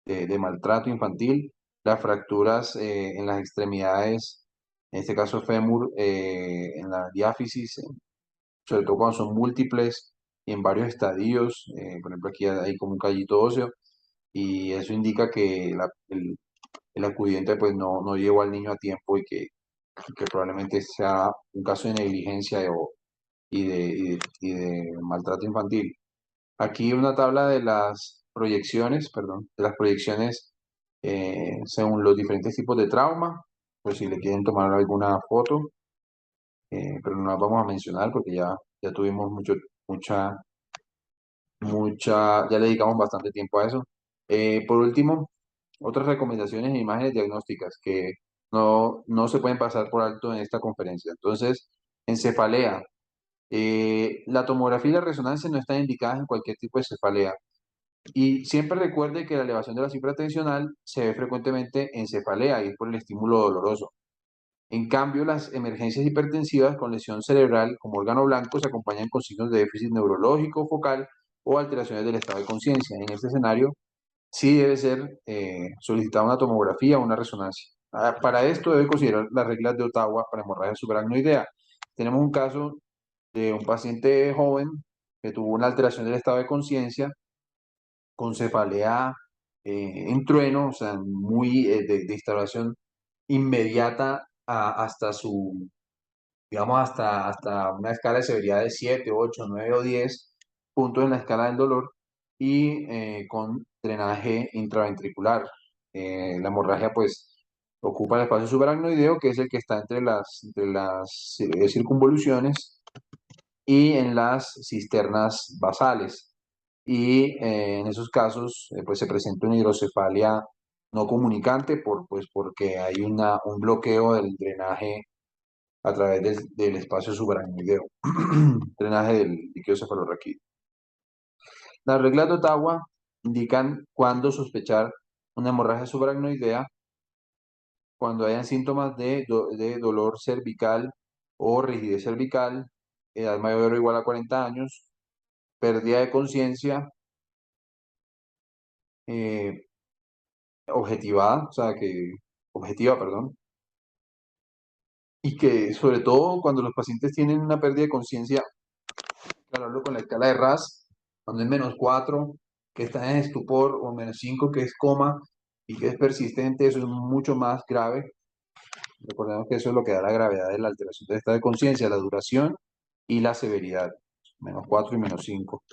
de maltrato infantil, las fracturas en las extremidades, en este caso fémur, en la diáfisis, sobre todo cuando son múltiples y en varios estadios, por ejemplo aquí hay como un callito óseo, y eso indica que el acudiente pues no llevó al niño a tiempo y que probablemente sea un caso de negligencia y de maltrato infantil. Aquí una tabla de las proyecciones, perdón, de las proyecciones según los diferentes tipos de trauma, por si le quieren tomar alguna foto, pero no las vamos a mencionar porque ya tuvimos ya le dedicamos bastante tiempo a eso. Por último, otras recomendaciones e imágenes diagnósticas que no se pueden pasar por alto en esta conferencia. Entonces, encefalea. La tomografía y la resonancia no están indicadas en cualquier tipo de cefalea. Y siempre recuerde que la elevación de la cifra tensional se ve frecuentemente en cefalea y es por el estímulo doloroso. En cambio, las emergencias hipertensivas con lesión cerebral como órgano blanco se acompañan con signos de déficit neurológico focal o alteraciones del estado de conciencia. En este escenario, sí debe ser solicitada una tomografía o una resonancia. Para esto debe considerar las reglas de Ottawa para hemorragia subaracnoidea. Tenemos un caso de un paciente joven que tuvo una alteración del estado de conciencia con cefalea en trueno, o sea, muy de instalación inmediata hasta digamos, hasta una escala de severidad de 7, 8, 9 o 10 puntos en la escala del dolor y con drenaje intraventricular. La hemorragia, pues, ocupa el espacio subaracnoideo, que es el que está entre las circunvoluciones y en las cisternas basales. Y en esos casos, pues se presenta una hidrocefalia no comunicante porque hay un bloqueo del drenaje a través del espacio subaracnoideo, drenaje del líquido cefalorraquídeo. Las reglas de Ottawa indican cuándo sospechar una hemorragia subaracnoidea, cuando hayan síntomas de dolor cervical o rigidez cervical, edad mayor o igual a 40 años, pérdida de conciencia, eh, objetiva, perdón, y que sobre todo cuando los pacientes tienen una pérdida de conciencia, claro, hablo con la escala de RAS, cuando es -4, que está en estupor, o -5, que es coma, y que es persistente, eso es mucho más grave. Recordemos que eso es lo que da la gravedad de la alteración del estado de conciencia, la duración y la severidad, -4 y -5.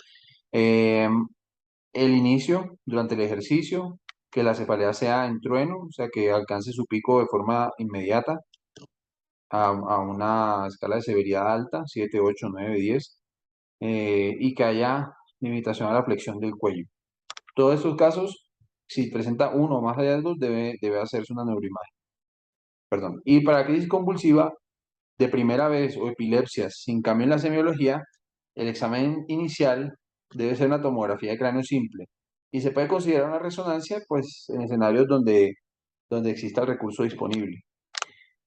El inicio durante el ejercicio, que la cefalea sea en trueno, o sea, que alcance su pico de forma inmediata a una escala de severidad alta, 7, 8, 9, 10, y que haya limitación a la flexión del cuello. Todos estos casos, si presenta uno o más hallazgos, debe hacerse una neuroimagen. Perdón. Y para crisis convulsiva de primera vez o epilepsias sin cambio en la semiología, el examen inicial debe ser una tomografía de cráneo simple. Y se puede considerar una resonancia, pues, en escenarios donde exista el recurso disponible.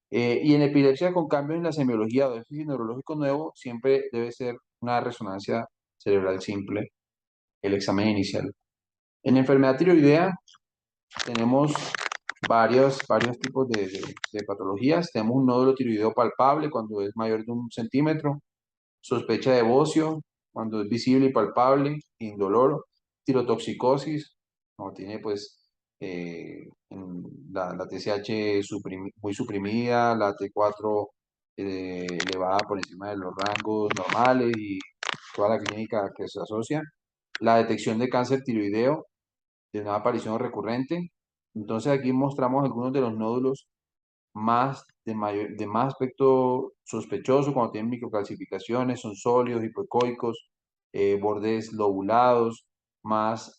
Y en epilepsia con cambio en la semiología o déficit neurológico nuevo, siempre debe ser una resonancia cerebral simple, el examen inicial. En enfermedad tiroidea tenemos varios tipos de patologías. Tenemos un nódulo tiroideo palpable cuando es mayor de 1 centímetro, sospecha de bocio cuando es visible y palpable, indoloro, tirotoxicosis, cuando tiene pues la TSH muy suprimida, la T4 elevada por encima de los rangos normales y toda la clínica que se asocia. La detección de cáncer tiroideo de nueva aparición recurrente. Entonces aquí mostramos algunos de los nódulos de más aspecto sospechoso cuando tienen microcalcificaciones, son sólidos, hipoecoicos, bordes lobulados, más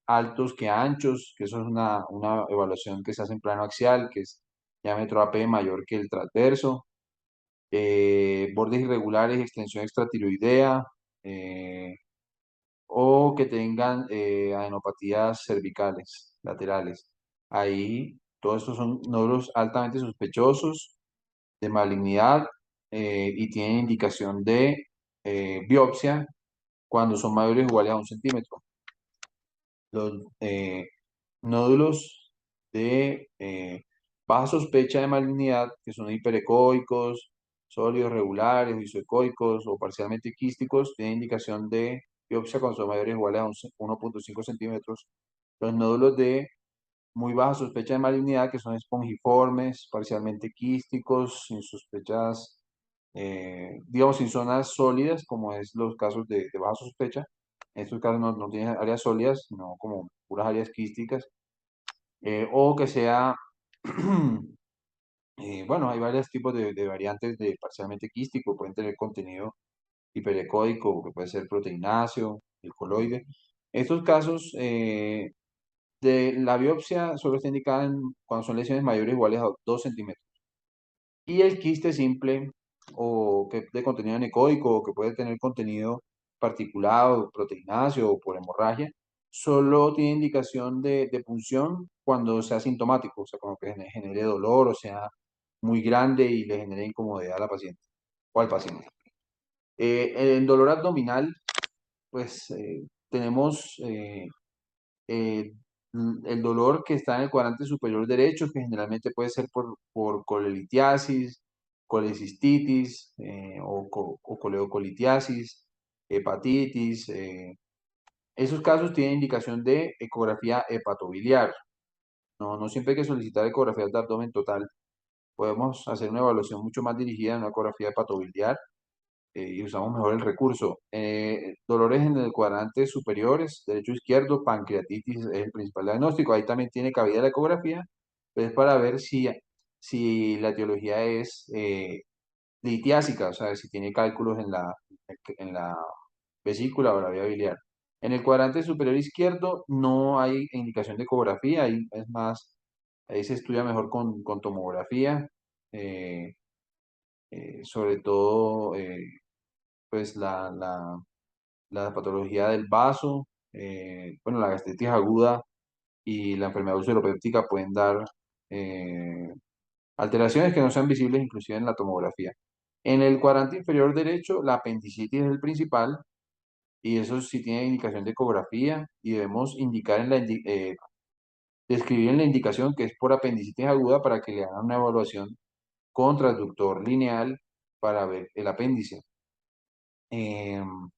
altos que anchos, que eso es una evaluación que se hace en plano axial, que es diámetro AP mayor que el transverso, bordes irregulares, extensión extratiroidea, eh, o que tengan adenopatías cervicales laterales. Ahí, todos estos son nódulos altamente sospechosos de malignidad y tienen indicación de biopsia cuando son mayores o iguales a 1 centímetro. Los nódulos de baja sospecha de malignidad, que son hiperecoicos, sólidos regulares, isoecoicos o parcialmente quísticos, tienen indicación de biopsia cuando son mayores o iguales a 1,5 centímetros. Los nódulos de muy baja sospecha de malignidad, que son espongiformes, parcialmente quísticos, sin sospechas, digamos, sin zonas sólidas, como es los casos de baja sospecha. En estos casos no tienen áreas sólidas, sino como puras áreas quísticas. O que sea, bueno, hay varios tipos de variantes de parcialmente quístico, pueden tener contenido hiperecóico, que puede ser proteináceo, el coloide. Estos casos de la biopsia solo está indicada cuando son lesiones mayores o iguales a 2 centímetros. Y el quiste simple o que de contenido anecoico o que puede tener contenido particulado, proteináceo o por hemorragia, solo tiene indicación de punción cuando sea sintomático, o sea, cuando que genere dolor o sea muy grande y le genere incomodidad a la paciente o al paciente. En dolor abdominal, pues tenemos eh, el dolor que está en el cuadrante superior derecho, que generalmente puede ser por colelitiasis, colecistitis o coleocolitiasis, hepatitis. Esos casos tienen indicación de ecografía hepatobiliar. No siempre hay que solicitar ecografías de abdomen total. Podemos hacer una evaluación mucho más dirigida en una ecografía hepatobiliar y usamos mejor el recurso. Dolores en el cuadrante superiores, derecho e izquierdo, pancreatitis es el principal diagnóstico. Ahí también tiene cabida la ecografía, pues para ver si la etiología es litiásica, o sea, si tiene cálculos en la vesícula o la vía biliar. En el cuadrante superior izquierdo no hay indicación de ecografía, ahí es más, ahí se estudia mejor con tomografía, eh, sobre todo pues la patología del vaso, bueno, la gastritis aguda y la enfermedad ulceropéptica pueden dar eh, alteraciones que no sean visibles inclusive en la tomografía. En el cuadrante inferior derecho, la apendicitis es el principal y eso sí tiene indicación de ecografía y debemos indicar describir en la indicación que es por apendicitis aguda para que le hagan una evaluación con transductor lineal para ver el apéndice. Em,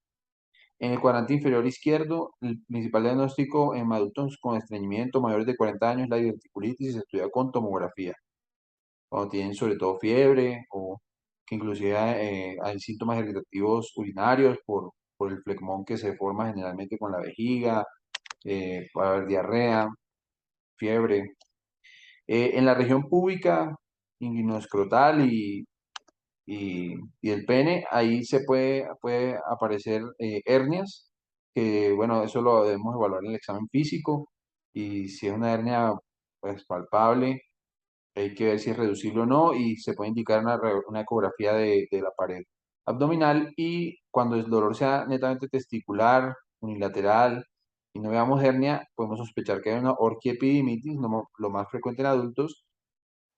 En el cuadrante inferior izquierdo, el principal diagnóstico en adultos con estreñimiento mayores de 40 años es la diverticulitis y se estudia con tomografía. Cuando tienen sobre todo fiebre o que inclusive hay síntomas irritativos urinarios por el flegmón que se forma generalmente con la vejiga, puede haber diarrea, fiebre. En la región púbica, inguinoescrotal y el pene, ahí puede aparecer hernias, que bueno, eso lo debemos evaluar en el examen físico, y si es una hernia pues palpable, hay que ver si es reducible o no, y se puede indicar una ecografía de la pared abdominal, y cuando el dolor sea netamente testicular, unilateral, y no veamos hernia, podemos sospechar que hay una orquiepididimitis, lo más frecuente en adultos,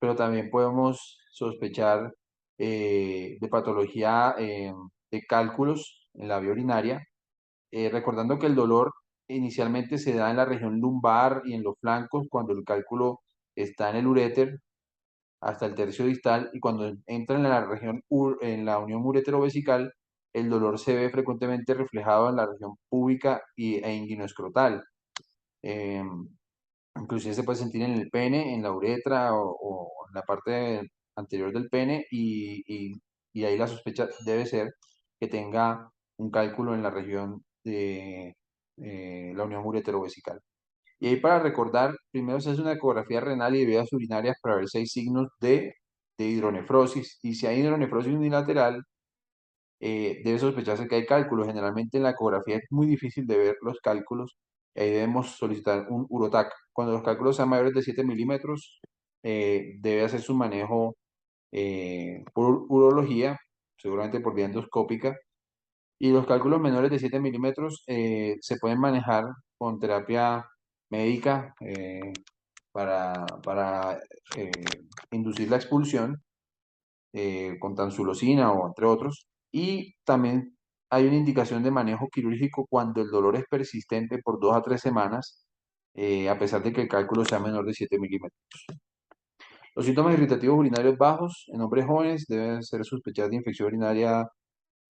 pero también podemos sospechar de patología de cálculos en la vía urinaria, recordando que el dolor inicialmente se da en la región lumbar y en los flancos cuando el cálculo está en el uréter hasta el tercio distal y cuando entra en la región, en la unión urétero-vesical, el dolor se ve frecuentemente reflejado en la región púbica e inguinoescrotal. Inclusive se puede sentir en el pene, en la uretra o en la parte anterior del pene y ahí la sospecha debe ser que tenga un cálculo en la región de la unión uretero-vesical. Y ahí para recordar, primero se hace una ecografía renal y de vías urinarias para ver si hay signos de hidronefrosis. Y si hay hidronefrosis unilateral, debe sospecharse que hay cálculos. Generalmente en la ecografía es muy difícil de ver los cálculos Ahí debemos solicitar un urotac. Cuando los cálculos sean mayores de 7 milímetros, debe hacer su manejo por urología, seguramente por vía endoscópica. Y los cálculos menores de 7 milímetros se pueden manejar con terapia médica para eh, inducir la expulsión con tansulosina o entre otros. Y también hay una indicación de manejo quirúrgico cuando el dolor es persistente por 2 a 3 semanas, a pesar de que el cálculo sea menor de 7 milímetros. Los síntomas irritativos urinarios bajos en hombres jóvenes deben ser sospechados de infección urinaria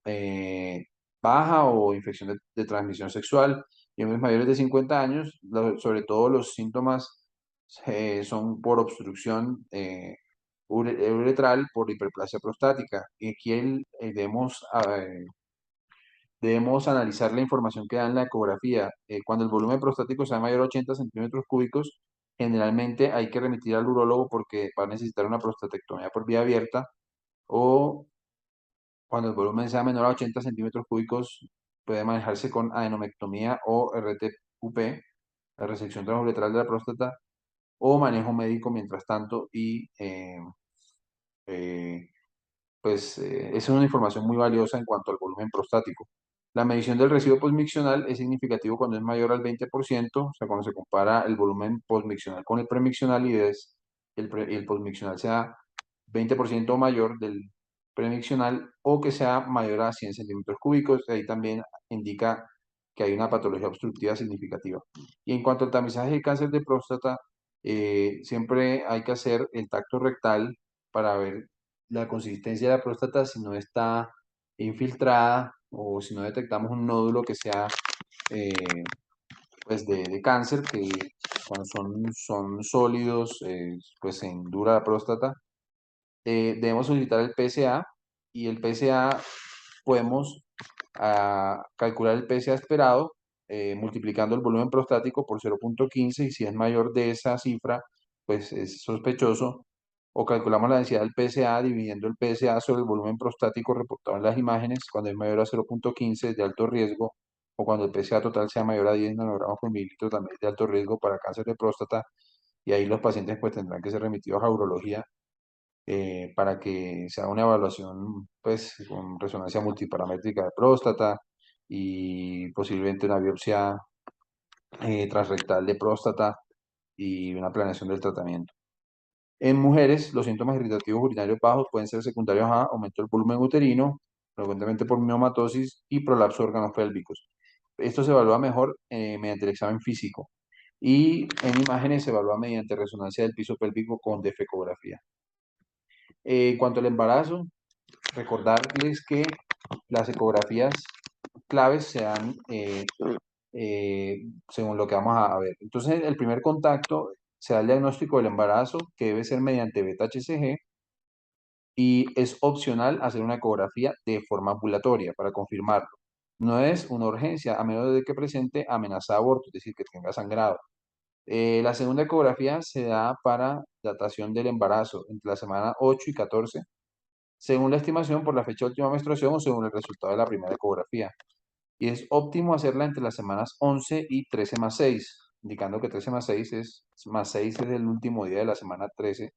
eh, baja o infección de transmisión sexual. Y en hombres mayores de 50 años, sobre todo los síntomas son por obstrucción uretral, por hiperplasia prostática. Y aquí debemos analizar la información que da en la ecografía. Cuando el volumen prostático sea mayor a 80 centímetros cúbicos, generalmente hay que remitir al urólogo porque va a necesitar una prostatectomía por vía abierta, o cuando el volumen sea menor a 80 centímetros cúbicos, puede manejarse con adenomectomía o RTUP, la resección transuretral de la próstata, o manejo médico mientras tanto. Y eh, esa es una información muy valiosa en cuanto al volumen prostático. La medición del residuo posmiccional es significativo cuando es mayor al 20%, o sea, cuando se compara el volumen posmiccional con el premiccional y el posmiccional sea 20% o mayor del premiccional, o que sea mayor a 100 centímetros cúbicos. Ahí también indica que hay una patología obstructiva significativa. Y en cuanto al tamizaje de cáncer de próstata, siempre hay que hacer el tacto rectal para ver la consistencia de la próstata, si no está infiltrada o si no detectamos un nódulo que sea eh, pues de cáncer, que cuando son sólidos, pues se endura la próstata. Debemos solicitar el PSA, y el PSA podemos calcular el PSA esperado multiplicando el volumen prostático por 0,15, y si es mayor de esa cifra, pues es sospechoso. O calculamos la densidad del PSA dividiendo el PSA sobre el volumen prostático reportado en las imágenes. Cuando es mayor a 0,15 es de alto riesgo, o cuando el PSA total sea mayor a 10 nanogramos por mililitro también es de alto riesgo para cáncer de próstata. Y ahí los pacientes pues tendrán que ser remitidos a urología para que se haga una evaluación pues con resonancia multiparamétrica de próstata y posiblemente una biopsia transrectal de próstata y una planeación del tratamiento. En mujeres, los síntomas irritativos urinarios bajos pueden ser secundarios a aumento del volumen uterino, frecuentemente por miomatosis y prolapso de órganos pélvicos. Esto se evalúa mejor mediante el examen físico, y en imágenes se evalúa mediante resonancia del piso pélvico con defecografía. En cuanto al embarazo, recordarles que las ecografías claves se dan según lo que vamos a ver. Entonces, el primer contacto se da el diagnóstico del embarazo, que debe ser mediante beta-HCG, y es opcional hacer una ecografía de forma ambulatoria para confirmarlo. No es una urgencia a menos de que presente amenaza de aborto, es decir, que tenga sangrado. La segunda ecografía se da para datación del embarazo entre la semana 8 y 14, según la estimación por la fecha de última menstruación o según el resultado de la primera ecografía. Y es óptimo hacerla entre las semanas 11 y 13+6, indicando que 13+6 es el último día de la semana 13,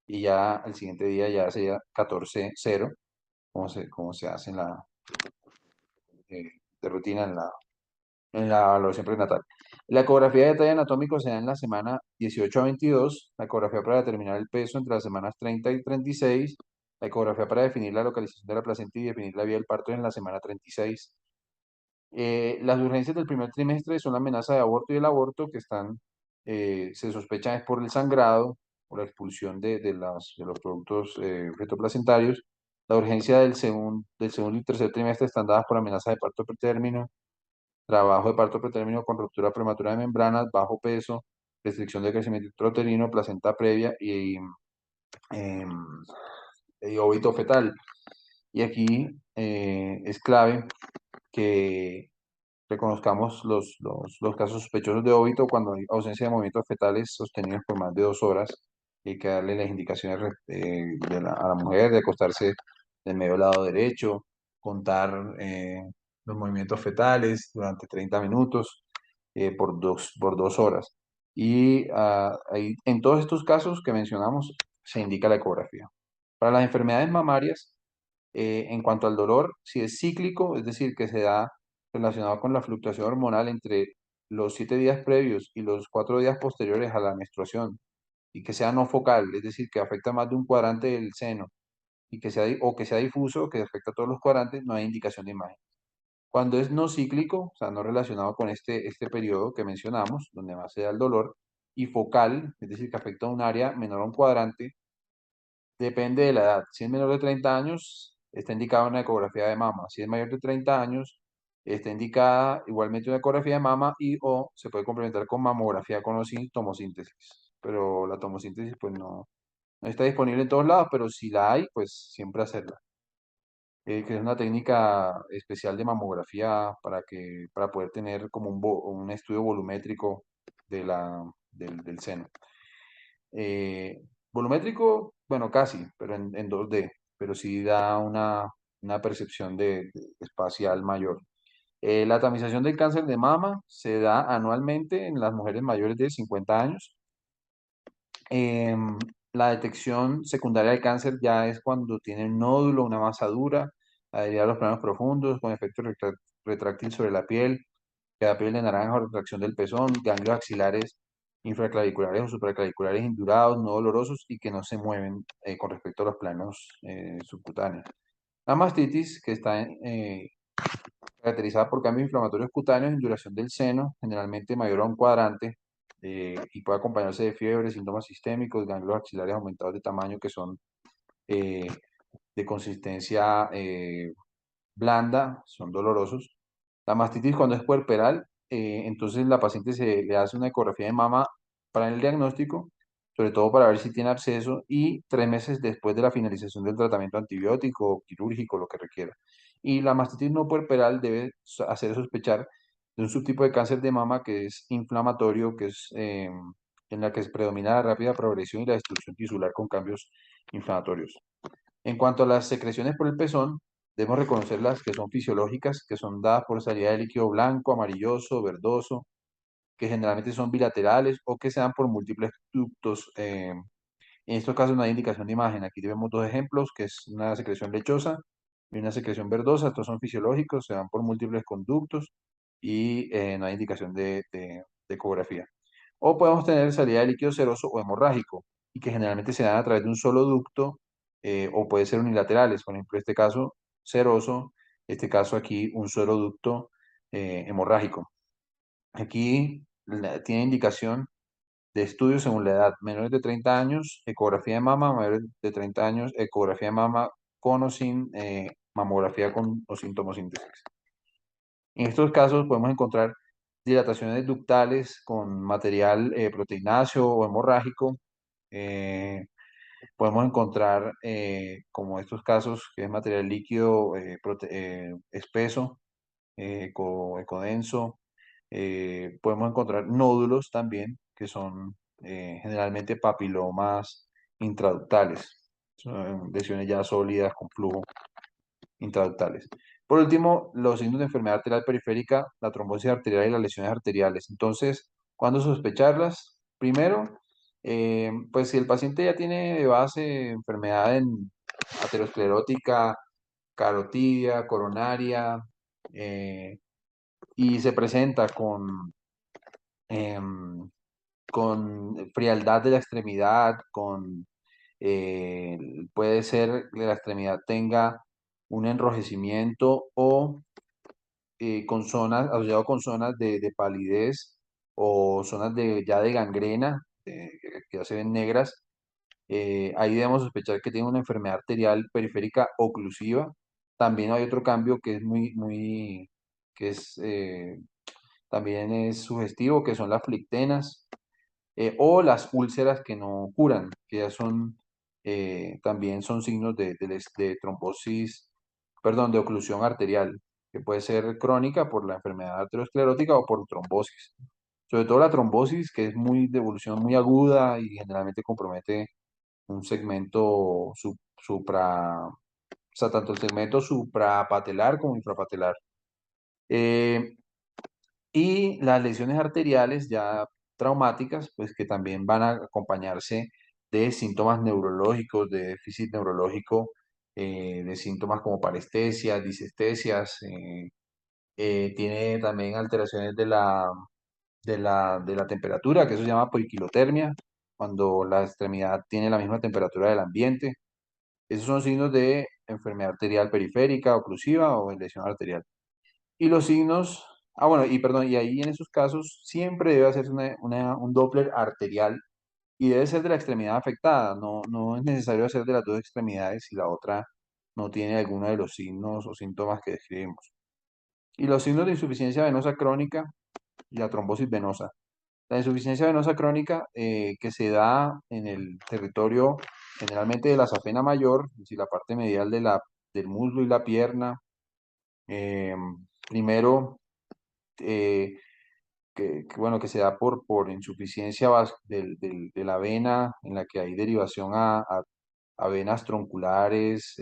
y ya el siguiente día ya sería 14-0, como se hace de rutina en la evaluación prenatal. La ecografía de detalle anatómico se da en la semana 18 a 22, la ecografía para determinar el peso entre las semanas 30 y 36, la ecografía para definir la localización de la placenta y definir la vía del parto en la semana 36. Las urgencias del primer trimestre son la amenaza de aborto y el aborto, que se sospechan es por el sangrado o la expulsión de los productos fetoplacentarios. La urgencia del segundo y tercer trimestre están dadas por amenaza de parto pretérmino, trabajo de parto pretérmino con ruptura prematura de membranas, bajo peso, restricción de crecimiento intrauterino, placenta previa em, y óbito fetal. Y aquí es clave que reconozcamos los casos sospechosos de óbito cuando hay ausencia de movimientos fetales sostenidos por más de 2 horas. Hay que darle las indicaciones a la mujer de acostarse del medio lado derecho, contar los movimientos fetales durante 30 minutos, por 2 horas. Y en todos estos casos que mencionamos se indica la ecografía. Para las enfermedades mamarias, en cuanto al dolor, si es cíclico, es decir, que se da relacionado con la fluctuación hormonal entre los 7 días previos y los 4 días posteriores a la menstruación, y que sea no focal, es decir, que afecta más de un cuadrante del seno, y o que sea difuso, que afecta a todos los cuadrantes, no hay indicación de imagen. Cuando es no cíclico, o sea, no relacionado con este periodo que mencionamos, donde más se da el dolor, y focal, es decir, que afecta a un área menor a un cuadrante, depende de la edad. Si es menor de 30 años, está indicada una ecografía de mama. Si es mayor de 30 años, está indicada igualmente una ecografía de mama y o se puede complementar con mamografía con o sin tomosíntesis. Pero la tomosíntesis pues no está disponible en todos lados, pero si la hay, pues siempre hacerla. Que es una técnica especial de mamografía para poder tener como un estudio volumétrico del seno. Eh, Volumétrico, bueno, casi, pero en 2D, pero sí da una percepción espacial mayor. La tamización del cáncer de mama se da anualmente en las mujeres mayores de 50 años. Em, la detección secundaria del cáncer ya es cuando tiene un nódulo, una masa dura, adherida a los planos profundos, con efecto retráctil sobre la piel, que da piel de naranja o retracción del pezón, ganglios axilares infraclaviculares o supraclaviculares indurados, no dolorosos y que no se mueven con respecto a los planos subcutáneos. La mastitis, que está caracterizada por cambios inflamatorios cutáneos en duración del seno, generalmente mayor a un cuadrante, y puede acompañarse de fiebre, síntomas sistémicos, ganglios axilares aumentados de tamaño que son eh, de consistencia blanda, son dolorosos. La mastitis cuando es puerperal, entonces la paciente se le hace una ecografía de mama para el diagnóstico, sobre todo para ver si tiene absceso y 3 meses después de la finalización del tratamiento antibiótico, quirúrgico, lo que requiera. Y la mastitis no puerperal debe hacer sospechar de un subtipo de cáncer de mama que es inflamatorio, que es en la que predomina la rápida progresión y la destrucción tisular con cambios inflamatorios. En cuanto a las secreciones por el pezón, debemos reconocer las que son fisiológicas, que son dadas por salida de líquido blanco, amarilloso, verdoso, que generalmente son bilaterales o que se dan por múltiples ductos. En estos casos no hay indicación de imagen. Aquí vemos dos ejemplos, que es una secreción lechosa y una secreción verdosa. Estos son fisiológicos, se dan por múltiples conductos y no hay indicación de ecografía. O podemos tener salida de líquido seroso o hemorrágico, y que generalmente se dan a través de un solo ducto, o puede ser unilaterales. Por ejemplo, este caso seroso, este caso aquí un solo ducto hemorrágico. Aquí tiene indicación de estudios según la edad. Menores de 30 años, ecografía de mama; mayores de 30 años, ecografía de mama con o sin mamografía con o sin tomosíntesis. En estos casos podemos encontrar dilataciones ductales con material proteináceo o hemorrágico. Eh, Podemos encontrar, como estos casos, que es material líquido espeso, ecodenso. Podemos encontrar nódulos también, que son generalmente papilomas intraductales. Son lesiones ya sólidas con flujo intraductales. Por último, los signos de enfermedad arterial periférica, la trombosis arterial y las lesiones arteriales. Entonces, ¿cuándo sospecharlas? Primero, pues si el paciente ya tiene de base enfermedad aterosclerótica, carotidia, coronaria, y se presenta em, con frialdad de la extremidad, puede ser que la extremidad tenga un enrojecimiento o con zonas, asociado con zonas de palidez o zonas ya de gangrena, que ya se ven negras. Ahí debemos sospechar que tiene una enfermedad arterial periférica oclusiva. También hay otro cambio que es que es, también es sugestivo, que son las flictenas, o las úlceras que no curan, que ya también son signos de trombosis, perdón, de oclusión arterial, que puede ser crónica por la enfermedad arteriosclerótica o por trombosis. Sobre todo la trombosis, que es de evolución muy aguda y generalmente compromete un segmento o sea, tanto el segmento suprapatelar como infrapatelar. Eh, Y las lesiones arteriales ya traumáticas, pues que también van a acompañarse de síntomas neurológicos, de déficit neurológico, de síntomas como parestesias, disestesias, tiene también alteraciones de la temperatura, que eso se llama poiquilotermia, cuando la extremidad tiene la misma temperatura del ambiente. Esos son signos de enfermedad arterial periférica, oclusiva o de lesión arterial. Y los signos, bueno, y perdón, y ahí en esos casos siempre debe hacerse un Doppler arterial y debe ser de la extremidad afectada. No es necesario hacer de las dos extremidades si la otra no tiene alguno de los signos o síntomas que describimos. Y los signos de insuficiencia venosa crónica y la trombosis venosa. La insuficiencia venosa crónica que se da en el territorio generalmente de la safena mayor, es decir, la parte medial del muslo y la pierna. eh, Primero, eh, bueno, que se da por insuficiencia de la vena, en la que hay derivación a venas tronculares,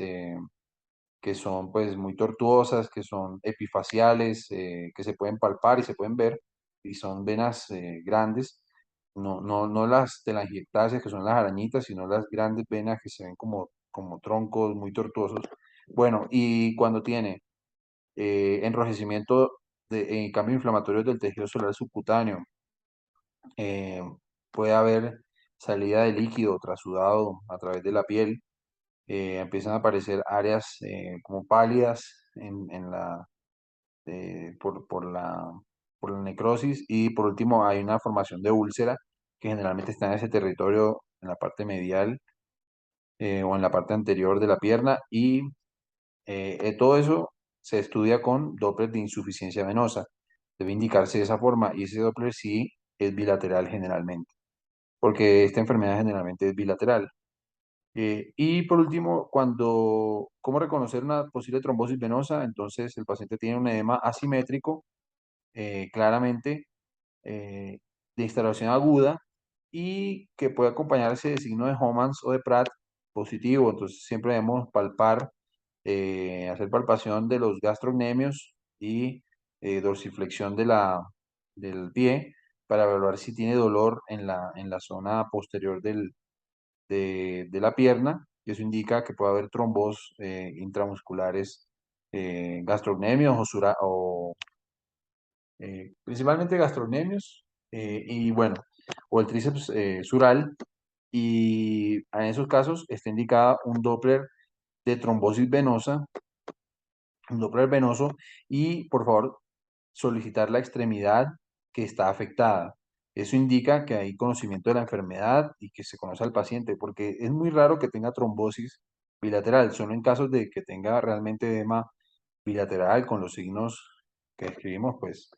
que son pues muy tortuosas, que son epifaciales, que se pueden palpar y se pueden ver, y son venas grandes, no las telangiectasias, que son las arañitas, sino las grandes venas que se ven como troncos muy tortuosos. Bueno, y cuando tiene enrojecimiento en cambio inflamatorio del tejido celular subcutáneo, eh, puede haber salida de líquido trasudado a través de la piel, empiezan a aparecer áreas como pálidas por la necrosis y por último hay una formación de úlcera que generalmente está en ese territorio, en la parte medial o en la parte anterior de la pierna y todo eso se estudia con Doppler de insuficiencia venosa. Debe indicarse de esa forma y ese Doppler sí es bilateral generalmente, porque esta enfermedad generalmente es bilateral. Y por último, ¿cómo reconocer una posible trombosis venosa? Entonces, el paciente tiene un edema asimétrico, claramente, eh, de instalación aguda y que puede acompañarse de signo de Homans o de Pratt positivo. Entonces, siempre debemos palpar, hacer palpación de los gastrocnemios y dorsiflexión del pie para evaluar si tiene dolor en la zona posterior de la pierna, y eso indica que puede haber trombos intramusculares, gastrocnemios principalmente gastrocnemios, y bueno, o el tríceps sural, y en esos casos está indicada un Doppler de trombosis venosa, un Doppler venoso, y por favor solicitar la extremidad que está afectada. Eso indica que hay conocimiento de la enfermedad y que se conoce al paciente, porque es muy raro que tenga trombosis bilateral, solo en casos de que tenga realmente edema bilateral con los signos que describimos, pues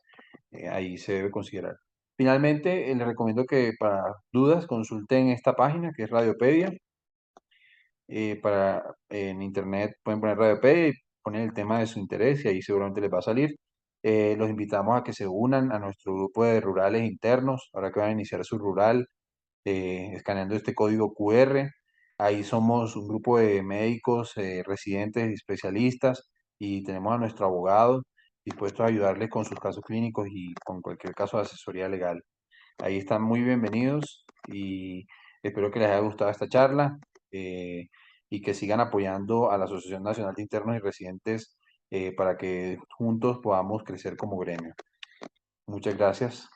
ahí se debe considerar. Finalmente, les recomiendo que para dudas consulten esta página que es Radiopedia. En internet pueden poner Radiopedia y poner el tema de su interés y ahí seguramente les va a salir. Los invitamos a que se unan a nuestro grupo de rurales internos, ahora que van a iniciar su rural, escaneando este código QR. Ahí somos un grupo de médicos, residentes y especialistas y tenemos a nuestro abogado dispuesto a ayudarles con sus casos clínicos y con cualquier caso de asesoría legal. Ahí están muy bienvenidos y espero que les haya gustado esta charla, y que sigan apoyando a la Asociación Nacional de Internos y Residentes, para que juntos podamos crecer como gremio. Muchas gracias.